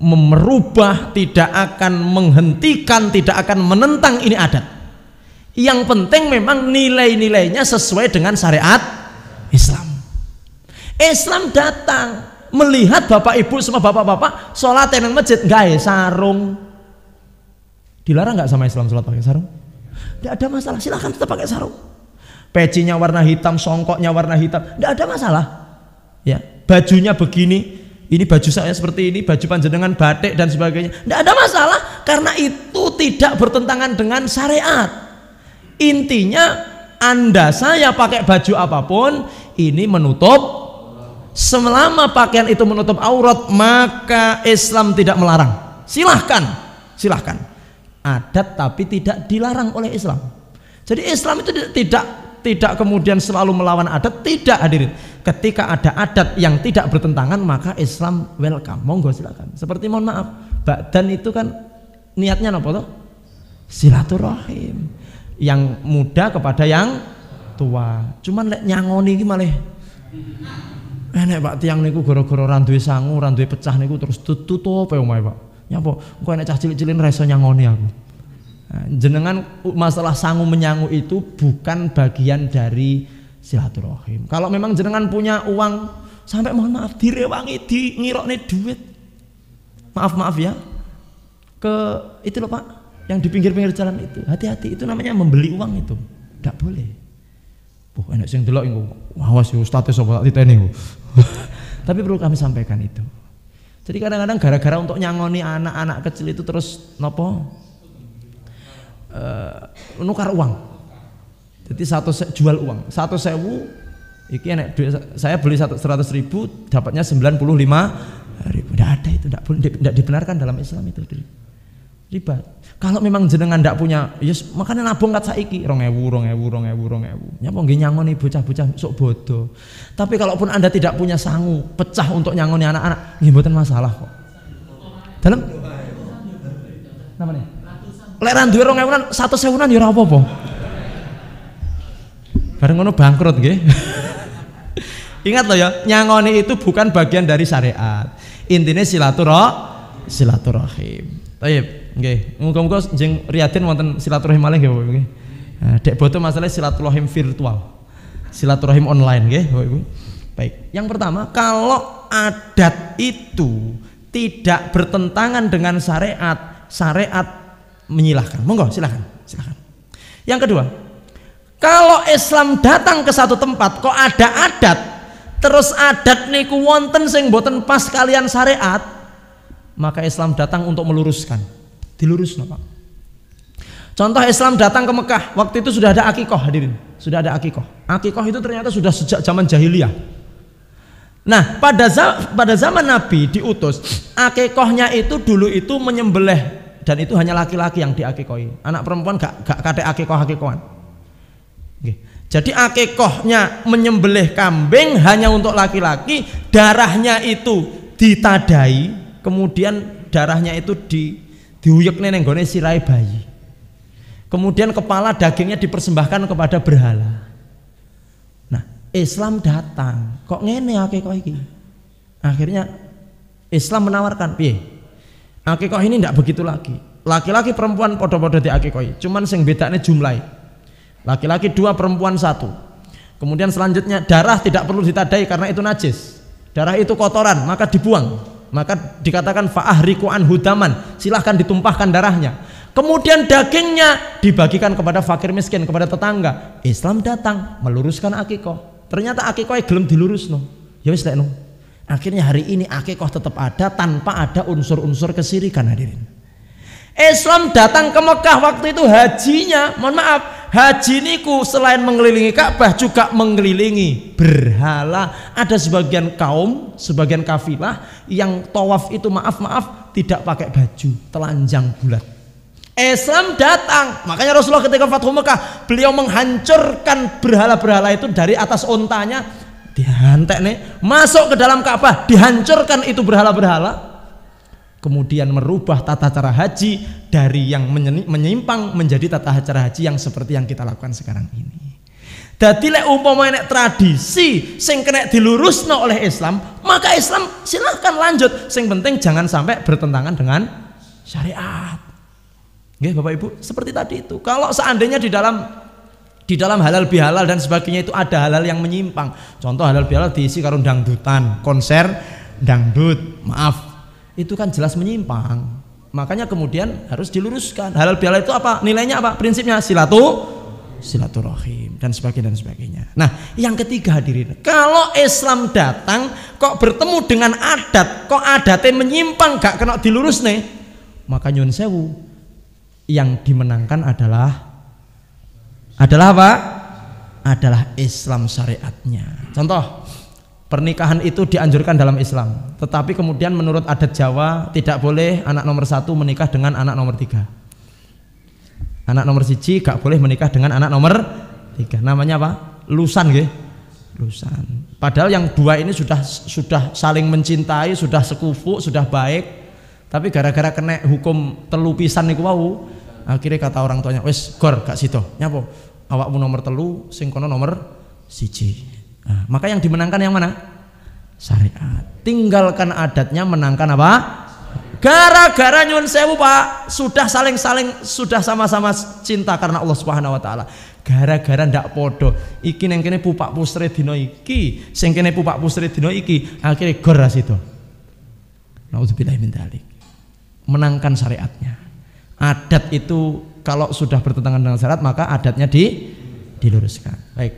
Speaker 1: merubah, tidak akan menghentikan, tidak akan menentang ini adat. Yang penting memang nilai-nilainya sesuai dengan syariat Islam. Islam datang melihat bapak ibu semua bapak-bapak sholat di masjid nggak sarung. Dilarang nggak sama Islam sholat pakai sarung? Tidak ada masalah, silahkan tetap pakai sarung. Pecinya warna hitam, songkoknya warna hitam, tidak ada masalah. Ya, bajunya begini, ini baju saya seperti ini, baju panjenengan batik dan sebagainya, tidak ada masalah karena itu tidak bertentangan dengan syariat. Intinya Anda saya pakai baju apapun ini menutup, selama pakaian itu menutup aurat maka Islam tidak melarang. Silahkan adat tapi tidak dilarang oleh Islam. Jadi Islam itu tidak kemudian selalu melawan adat, tidak hadirin. Ketika ada adat yang tidak bertentangan maka Islam welcome, monggo silakan. Seperti mohon maaf, badan itu kan niatnya apa tuh? Silaturahim, yang muda kepada yang tua. Cuman lek nyangoni iki malih enek Pak tiang niku gara-gara randuwe sangu, randuwe pecah niku terus tutup omahe Pak. Nyapa? Engko enek cah cilik-cilik ra iso nyangoni aku. Jenengan masalah sangu menyangu itu bukan bagian dari silaturahim. Kalau memang jenengan punya uang sampai mohon maaf direwangi, di ngirokne duit, maaf ya, ke itu loh Pak, yang di pinggir-pinggir jalan itu, hati-hati, itu namanya membeli uang itu, tidak boleh. Enak sing delok iku, awas yo ustaz sapa tak titeni. Tapi perlu kami sampaikan itu. Jadi kadang-kadang gara-gara untuk nyangoni anak-anak kecil itu terus nopo? Nukar uang. Jadi jual uang 1.000 iki enek saya beli 100.000 dapatnya 95.000. Tidak ada itu, tidak dibenarkan dalam Islam itu riba. Kalau memang jenengan tidak punya, yes, makanya nabung kat saiki 2.000. Nyapa nggih nyangoni bocah-bocah sok bodoh. Tapi kalaupun Anda tidak punya sangu pecah untuk nyangoni anak-anak, nggih mboten masalah kok. Dalam namanya lek ra duwe 2.000-an 1.000-an ya ora apa-apa. Bareng ngono bangkrut nggih. Ingat loh ya, nyangoni itu bukan bagian dari syariat. Intinya silaturahim. Baik, nggih. Muga-muga jeneng Riyadin wonten silaturahim malih nggih Bapak Ibu nggih. Dek boten masalah silaturahim virtual. Silaturahim online nggih Bapak Ibu. Baik. Yang pertama, kalau adat itu tidak bertentangan dengan syariat menyilahkan, monggo silakan. Yang kedua, kalau Islam datang ke satu tempat kok ada adat, terus adat niku wonten sing boten pas kalian syariat, maka Islam datang untuk meluruskan, dilurusno Pak. Contoh Islam datang ke Mekah, waktu itu sudah ada akikoh hadirin, sudah ada akikoh. Akikoh itu ternyata sudah sejak zaman jahiliyah. Nah pada zaman Nabi diutus, akikohnya itu dulu itu menyembelih. Dan itu hanya laki-laki yang diakikoi. Anak perempuan gak kate akikoh-akikohan. Jadi akikohnya menyembelih kambing hanya untuk laki-laki, darahnya itu ditadai, kemudian darahnya itu diuyekne neng gone sirai bayi. Kemudian kepala dagingnya dipersembahkan kepada berhala. Nah, Islam datang, kok ngene akikah iki? Akhirnya Islam menawarkan, piye? Akikah ini ndak begitu lagi. Laki-laki perempuan podo-podo di akikah, cuman sing bedane jumlah. Laki-laki 2, perempuan 1. Kemudian selanjutnya darah tidak perlu ditadai karena itu najis. Darah itu kotoran, maka dibuang. Maka dikatakan fa'ahriku anhu daman, silahkan ditumpahkan darahnya. Kemudian dagingnya dibagikan kepada fakir miskin, kepada tetangga. Islam datang meluruskan akikah. Ternyata akikah gelem dilurusno. Ya wis lekno. Akhirnya hari ini akikah tetap ada tanpa ada unsur-unsur kesirikan hadirin. Islam datang ke Mekah waktu itu hajinya, mohon maaf, haji niku selain mengelilingi Ka'bah juga mengelilingi berhala. Ada sebagian kaum, sebagian kafilah yang tawaf itu maaf tidak pakai baju, telanjang bulat. Islam datang, makanya Rasulullah ketika Fathu Mekah beliau menghancurkan berhala-berhala itu dari atas ontanya, dihantek nih, masuk ke dalam Ka'bah, dihancurkan itu berhala-berhala. Kemudian merubah tata cara haji dari yang menyimpang menjadi tata cara haji yang seperti yang kita lakukan sekarang ini. Dadi lek umpama nek tradisi sing kena dilurusno oleh Islam, maka Islam silahkan lanjut. Sing penting jangan sampai bertentangan dengan syariat. Nggih Bapak Ibu, seperti tadi itu. Kalau seandainya di dalam halal bihalal dan sebagainya itu ada halal yang menyimpang. Contoh halal bihalal diisi karo dangdutan, konser dangdut, maaf. Itu kan jelas menyimpang. Makanya kemudian harus diluruskan. Halal bihalal itu apa? Nilainya apa? Prinsipnya silaturahim dan sebagainya. Nah, yang ketiga hadirin, kalau Islam datang kok bertemu dengan adat, kok adatnya menyimpang gak kena dilurus nih, maka nyun sewu, yang dimenangkan adalah apa? Adalah Islam syariatnya. Contoh, pernikahan itu dianjurkan dalam Islam, tetapi kemudian menurut adat Jawa tidak boleh anak nomor 1 menikah dengan anak nomor 3. Anak nomor 1 gak boleh menikah dengan anak nomor 3. Namanya apa? Lusan nggih. Lusan. Padahal yang 2 ini sudah saling mencintai, sudah sekufu, sudah baik. Tapi gara-gara kena hukum telu pisan niku wau, akhirnya kata orang tuanya, wis gor gak sido. Nyapa? Awakmu nomor 3, sing kono nomor 1. Nah, maka yang dimenangkan yang mana? Syariat. Tinggalkan adatnya, menangkan apa? Gara-gara nyun sewu Pak, sudah sudah sama-sama cinta karena Allah Subhanahu wa taala. Gara-gara ndak podo, iki neng kene pupak pusre dina iki, sing kene pupak pusre dina iki, akhirnya gor ra sida. Nauzubillahi min dzalik. Menangkan syariatnya. Adat itu kalau sudah bertentangan dengan syariat maka adatnya diluruskan. Baik.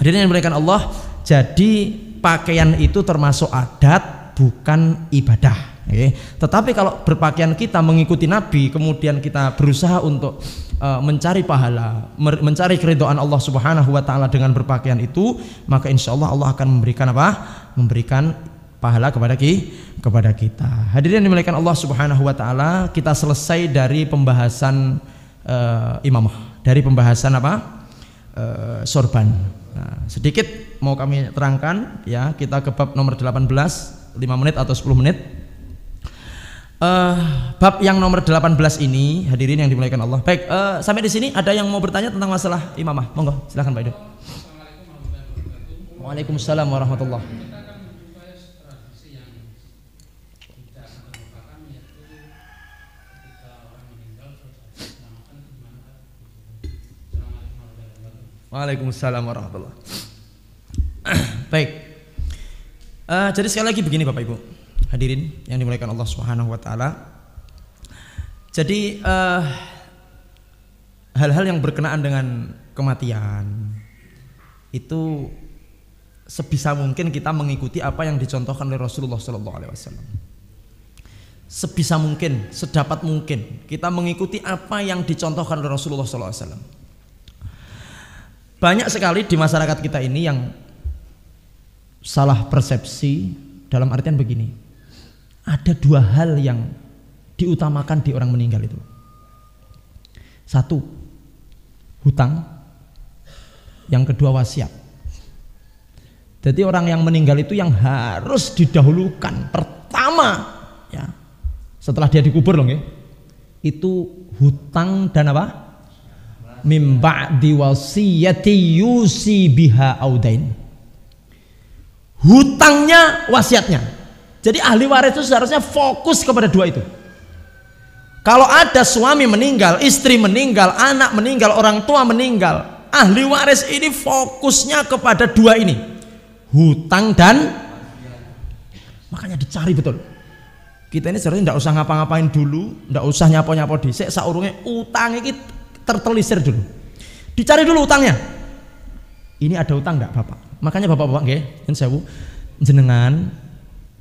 Speaker 1: Hadirin yang dimuliakan Allah, jadi pakaian itu termasuk adat, bukan ibadah. Tetapi kalau berpakaian kita mengikuti Nabi, kemudian kita berusaha untuk mencari pahala, mencari keridhaan Allah Subhanahu wa taala dengan berpakaian itu, maka insya Allah Allah akan memberikan apa? Memberikan pahala kepada kita. Hadirin yang dimuliakan Allah Subhanahu wa taala, kita selesai dari pembahasan imamah, dari pembahasan apa? Sorban. Nah, sedikit mau kami terangkan ya, kita ke bab nomor 18, 5 menit atau 10 menit. Bab yang nomor 18 ini, hadirin yang dimuliakan Allah. Baik, sampai di sini ada yang mau bertanya tentang masalah imamah? Monggo, silakan Pak Ido. Waalaikumsalam warahmatullahi wabarakatuh. Waalaikumsalam warahmatullahi wabarakatuh. Baik, jadi sekali lagi begini Bapak Ibu, hadirin yang dimuliakan Allah Subhanahu wa taala. Jadi hal-hal yang berkenaan dengan kematian itu sebisa mungkin kita mengikuti apa yang dicontohkan oleh Rasulullah sallallahu alaihi wasallam. Sebisa mungkin, sedapat mungkin kita mengikuti apa yang dicontohkan oleh Rasulullah sallallahu alaihi wasallam. Banyak sekali di masyarakat kita ini yang salah persepsi, dalam artian begini, ada 2 hal yang diutamakan di orang meninggal itu. 1, hutang, yang kedua wasiat. Jadi orang yang meninggal itu yang harus didahulukan pertama setelah dia dikubur loh, itu hutang dan apa? Mim ba'di wasiyati yusi biha audain. Hutangnya, wasiatnya. Jadi ahli waris itu seharusnya fokus kepada dua itu. Kalau ada suami meninggal, istri meninggal, anak meninggal, orang tua meninggal, ahli waris ini fokusnya kepada dua ini, hutang dan, makanya dicari betul. Kita ini seharusnya tidak usah ngapa-ngapain dulu, tidak usah nyapo-nyapo dhisik, saurunge utang ini tertelisir dulu, dicari dulu utangnya. Ini ada utang enggak Bapak? Makanya Bapak-bapak nggih, yen sewu jenengan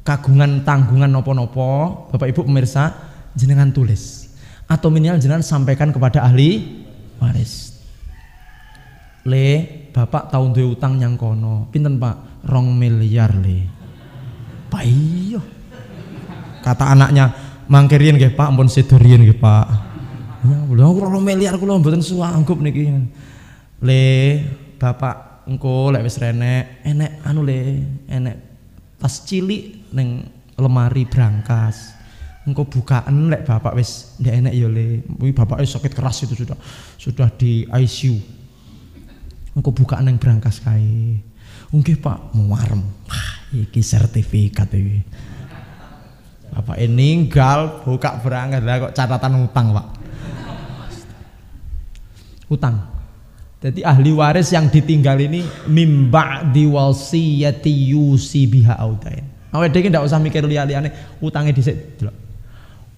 Speaker 1: kagungan tanggungan nopo-nopo, Bapak Ibu pemirsa, jenengan tulis atau minimal jenengan sampaikan kepada ahli waris. Le, Bapak tahu duwe utang nyang kono. Pinten Pak? 2 miliar le. Pak iya. Kata anaknya, mangke riyen nggih Pak, ampun sedo riyen nggih Pak. Ya, lha 2 miliar kula mboten sanggup niki. Le, Bapak engko lek wis renek, enek anu le, enek tas cilik ning lemari brankas. Engko bukaan lek Bapak wis ndek enek ya le. Kuwi bapake sakit keras itu sudah di ICU. Engko bukaan ning brankas kae. Nggih Pak, muarem. Wah, iki sertifikat iki. Bapak ninggal buka brankas lah kok catatan utang, Pak. Utang. Jadi ahli waris yang ditinggal ini mim ba'di wasiyati yusi biha audain. Awake dhewe ndak usah mikir liya-liyane, utange dhisik delok.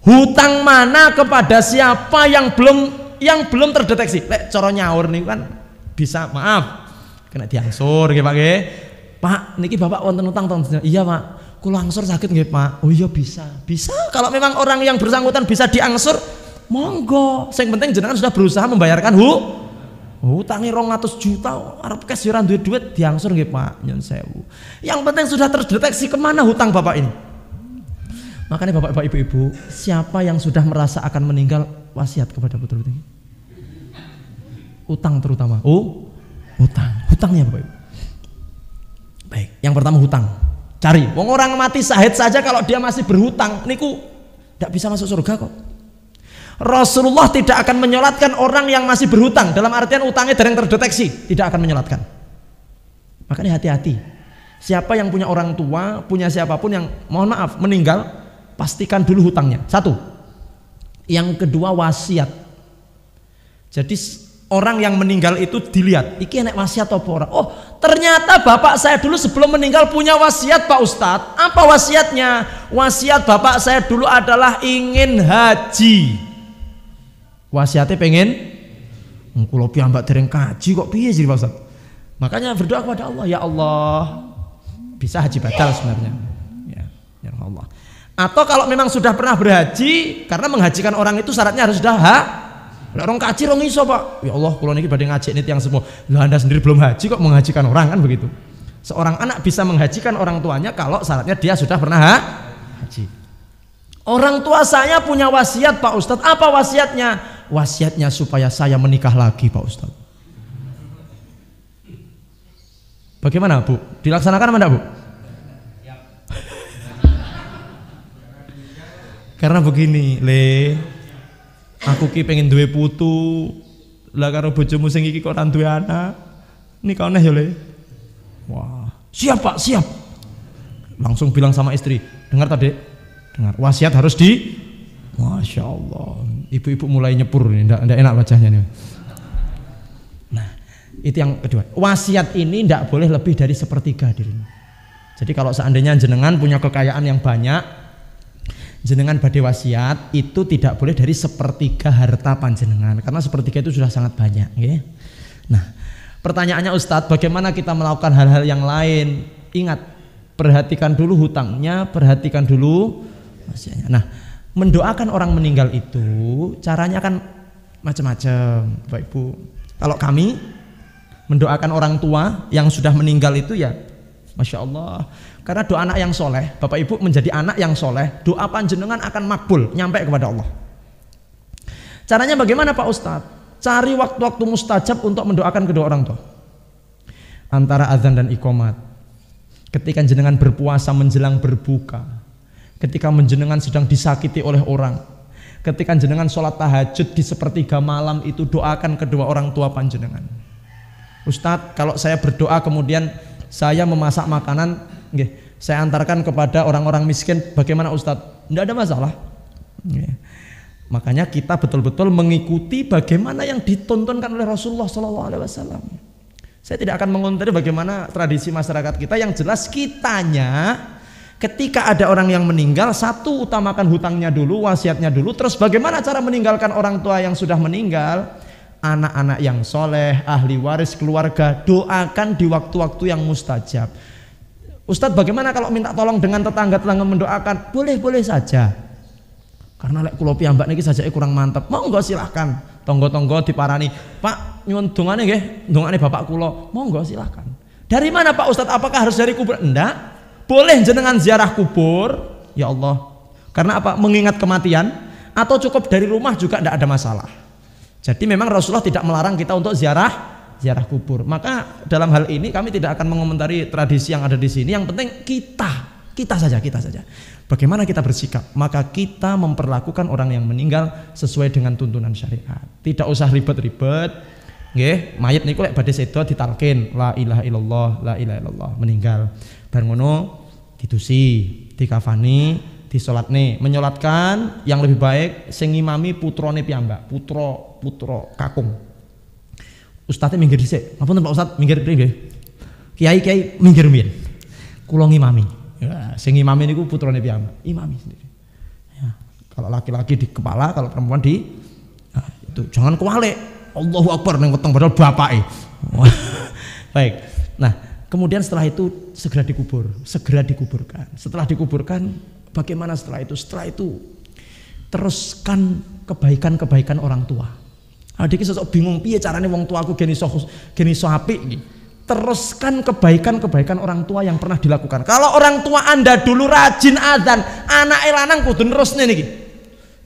Speaker 1: Hutang mana kepada siapa yang belum terdeteksi. Lek cara nyaur niku kan bisa maaf kena diangsur nggih Pak nggih. Pak, niki Bapak wonten utang to? Iya Pak. Kula angsur sakit nggih Pak. Oh iya bisa. Bisa kalau memang orang yang bersangkutan bisa diangsur, monggo. Sing penting jenengan sudah berusaha membayarkan hutangi 200 juta, arep cash yo ora duwe duit diangsur nggih Pak, nyun sewu. Yang penting sudah terdeteksi kemana hutang Bapak ini. Makanya Bapak Ibu, siapa yang sudah merasa akan meninggal, wasiat kepada putra-putri. Utang terutama. Hutangnya Bapak Ibu. Baik, yang pertama hutang. Cari. Wong orang mati syahid saja kalau dia masih berhutang, niku tidak bisa masuk surga kok. Rasulullah tidak akan menyolatkan orang yang masih berhutang, dalam artian utangnya dereng terdeteksi, tidak akan menyolatkan. Makanya hati-hati. Siapa yang punya orang tua, punya siapapun yang mohon maaf meninggal, pastikan dulu hutangnya. Satu. Yang kedua wasiat. Jadi orang yang meninggal itu dilihat, iki enek wasiat apa ora? Oh, ternyata bapak saya dulu sebelum meninggal punya wasiat Pak Ustadz. Apa wasiatnya? Wasiat bapak saya dulu adalah ingin haji. Wasiatnya pengen kula piyambak dereng kaji kok piye sih Pak Ustaz. Makanya berdoa kepada Allah, ya Allah, bisa haji batal sebenarnya. Ya Allah. Atau kalau memang sudah pernah berhaji, karena menghajikan orang itu syaratnya harus sudah orang kaji rong iso Pak. Ya Allah, kula niki badhe ngajik nit yang semua. Lah Anda sendiri belum haji kok menghajikan orang, kan begitu. Seorang anak bisa menghajikan orang tuanya kalau syaratnya dia sudah pernah haji. Orang tua saya punya wasiat Pak Ustadz. Apa wasiatnya? Wasiatnya supaya saya menikah lagi Pak Ustadz. Bagaimana Bu? Dilaksanakan apa enggak Bu? Karena begini le, aku ki pengen duwe putu, lah karo bojomu sing iki kok ora duwe anak, nikah neh ya le. Wah, siap Pak, siap. Langsung bilang sama istri, dengar tadi, dengar, wasiat harus di. Masya Allah, ibu-ibu mulai nyepur nih, ndak enak wajahnya nih. Nah, itu yang kedua. Wasiat ini ndak boleh lebih dari 1/3 dirinya. Jadi kalau seandainya jenengan punya kekayaan yang banyak, jenengan badhe wasiat itu tidak boleh dari 1/3 harta panjenengan, karena 1/3 itu sudah sangat banyak. Okay? Nah, pertanyaannya Ustadz, bagaimana kita melakukan hal-hal yang lain? Ingat, perhatikan dulu hutangnya, perhatikan dulu wasiatnya. Nah, mendoakan orang meninggal itu caranya kan macam-macam Bapak Ibu. Kalau kami mendoakan orang tua yang sudah meninggal itu ya Masya Allah, karena doa anak yang soleh, Bapak Ibu menjadi anak yang soleh, doa panjenengan akan makbul, nyampe kepada Allah. Caranya bagaimana Pak Ustadz? Cari waktu-waktu mustajab untuk mendoakan kedua orang tua, antara azan dan iqomat, ketika jenengan berpuasa menjelang berbuka, ketika menjenengan sedang disakiti oleh orang, ketika jenengan sholat tahajud di sepertiga malam itu, doakan kedua orang tua panjenengan. Ustadz, kalau saya berdoa kemudian saya memasak makanan, saya antarkan kepada orang-orang miskin, bagaimana Ustadz? Tidak ada masalah. Makanya kita betul-betul mengikuti bagaimana yang ditontonkan oleh Rasulullah SAW. Saya tidak akan mengontari bagaimana tradisi masyarakat kita. Yang jelas kitanya ketika ada orang yang meninggal, satu, utamakan hutangnya dulu, wasiatnya dulu. Terus bagaimana cara meninggalkan orang tua yang sudah meninggal? Anak-anak yang soleh, ahli waris keluarga, doakan di waktu-waktu yang mustajab. Ustadz, bagaimana kalau minta tolong dengan tetangga-tetangga mendoakan? Boleh-boleh saja. Karena lek kula piyambak niki sajake kurang mantep. Monggo silahkan. Tonggo-tonggo diparani, Pak nyuwun dongane nggih, dongane bapak kula. Monggo silahkan. Dari mana Pak Ustadz? Apakah harus dari kubur? Enggak. Boleh jenengan ziarah kubur, ya Allah. Karena apa? Mengingat kematian. Atau cukup dari rumah juga tidak ada masalah. Jadi memang Rasulullah tidak melarang kita untuk ziarah kubur. Maka dalam hal ini kami tidak akan mengomentari tradisi yang ada di sini. Yang penting kita saja. Bagaimana kita bersikap? Maka kita memperlakukan orang yang meninggal sesuai dengan tuntunan syariat. Tidak usah ribet-ribet. Nggih, mayit niku lek badhe sedo ditalkin la ilaha illallah, la ilaha illallah, meninggal. Bar ngono ditusi, dikafani, disolatne, menyolatkan yang lebih baik sing ngimami putrane piyambak, putra kakung. Ustadz minggir dhisik. Ngapunten Pak Ustadz, minggir nggih. Kiai minggir mbiyen. Kula ngimami. Ya, sing imam ini ku putrane piyambak, imami sendiri. Ya, kalau laki-laki di kepala, kalau perempuan di itu jangan kualik. Allahu Akbar nang weteng padahal bapake. Baik. Nah, kemudian setelah itu segera dikuburkan. Setelah dikuburkan, bagaimana setelah itu? Setelah itu teruskan kebaikan-kebaikan orang tua. Adik sosok bingung piye carane wong tuaku geni iso apik iki. Teruskan kebaikan-kebaikan orang tua yang pernah dilakukan. Kalau orang tua Anda dulu rajin adzan, anake lanang kudu nerusne niki.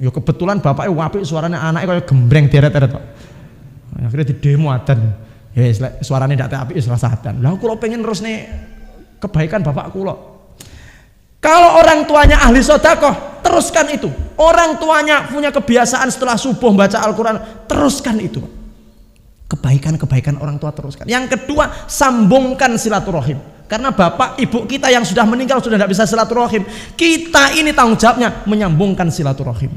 Speaker 1: Ya kebetulan bapake apik suaranya, anake kaya gembreng deret-deret Pak. Akhirnya di demo adzan. Ya wis lek suarane ndak apik wis rasa adzan. Lah kula pengen nerusne kebaikan bapak kula. Kalau orang tuanya ahli sedekah, teruskan itu. Orang tuanya punya kebiasaan setelah subuh baca Al-Qur'an, teruskan itu Pak. Kebaikan-kebaikan orang tua teruskan. Yang kedua, sambungkan silaturahim. Karena bapak ibu kita yang sudah meninggal sudah tidak bisa silaturahim. Kita ini tanggung jawabnya menyambungkan silaturahim.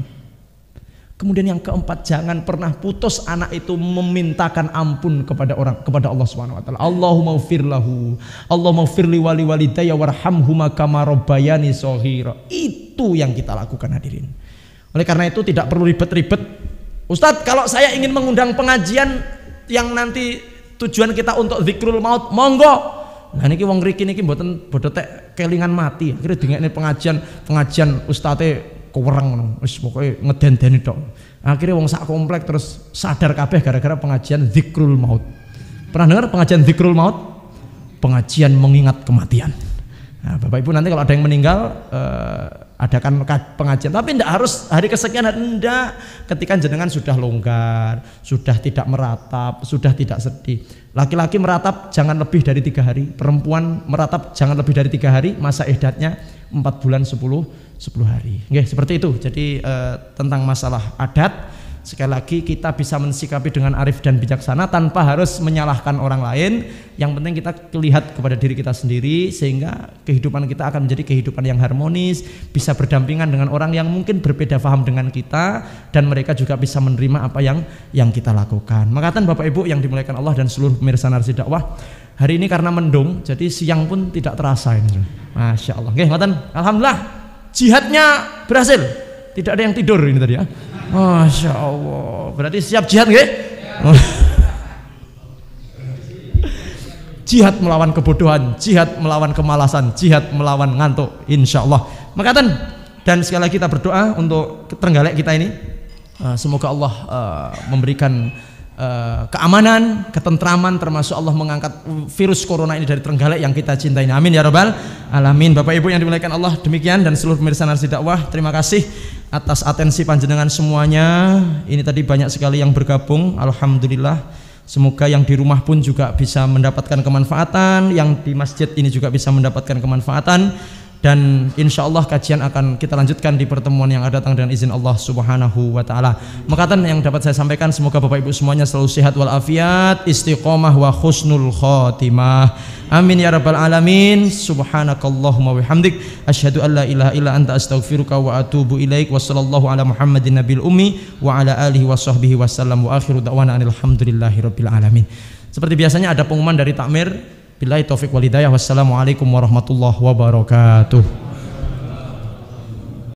Speaker 1: Kemudian yang keempat, jangan pernah putus anak itu memintakan ampun kepada Allah Subhanahu wa taala. Allahumma ighfir lahu, Allahumma ighfir li wali walidayya warhamhuma kama rabbayani shaghira. Itu yang kita lakukan hadirin. Oleh karena itu tidak perlu ribet-ribet. Ustadz, kalau saya ingin mengundang pengajian yang nanti tujuan kita untuk zikrul maut, monggo. Nah niki wong riki niki mboten bodotek kelingan mati. Akhirnya dingekne pengajian ustate kewereng ngono. Wis pokoke ngeden-deni tok. Akhirnya wong sak komplek terus sadar kabeh gara-gara pengajian zikrul maut. Pernah dengar pengajian zikrul maut? Pengajian mengingat kematian. Nah, Bapak Ibu nanti kalau ada yang meninggal adakan pengajian, tapi tidak harus hari kesekian, enggak. Ketika jenengan sudah longgar, sudah tidak meratap, sudah tidak sedih. Laki-laki meratap jangan lebih dari 3 hari, perempuan meratap jangan lebih dari 3 hari, masa iddatnya 4 bulan 10 hari. Oke, seperti itu. Jadi tentang masalah adat, sekali lagi kita bisa mensikapi dengan arif dan bijaksana tanpa harus menyalahkan orang lain. Yang penting kita lihat kepada diri kita sendiri, sehingga kehidupan kita akan menjadi kehidupan yang harmonis, bisa berdampingan dengan orang yang mungkin berbeda paham dengan kita, dan mereka juga bisa menerima apa yang kita lakukan. Makatan Bapak Ibu yang dimuliakan Allah dan seluruh pemirsa Narasi Dakwah, hari ini karena mendung, jadi siang pun tidak terasa ini. Masya Allah. Oke, alhamdulillah jihadnya berhasil. Tidak ada yang tidur ini tadi ya. Masya Allah. Berarti siap jihad nggih? Jihad melawan kebodohan, jihad melawan kemalasan, jihad melawan ngantuk, insya Allah. Makatan, dan sekali lagi kita berdoa untuk Trenggalek kita ini. Semoga Allah memberikan keamanan, ketentraman, termasuk Allah mengangkat virus corona ini dari Trenggalek yang kita cintai. Amin ya rabbal alamin. Bapak Ibu yang dimuliakan Allah, demikian, dan seluruh pemirsa Narasi Dakwah, terima kasih atas atensi panjenengan semuanya. Ini tadi banyak sekali yang bergabung, alhamdulillah. Semoga yang di rumah pun juga bisa mendapatkan kemanfaatan, yang di masjid ini juga bisa mendapatkan kemanfaatan. dan insya Allah kajian akan kita lanjutkan di pertemuan yang akan datang dengan izin Allah Subhanahu wa taala. Makatan yang dapat saya sampaikan, semoga Bapak Ibu semuanya selalu sehat walafiat, istiqomah wa husnul khotimah. Amin ya rabbal alamin. Subhanakallahumma wa bihamdik asyhadu an la ilaha illa anta astaghfiruka wa atubu ilaik. Wassallallahu ala Muhammadin nabil ummi wa ala alihi wa sahbihi wasallam wa akhiru da'wana alhamdulillahi rabbil alamin. Seperti biasanya ada pengumuman dari takmir. Billahi taufiq wal hidayah. Wassalamualaikum warahmatullahi wabarakatuh.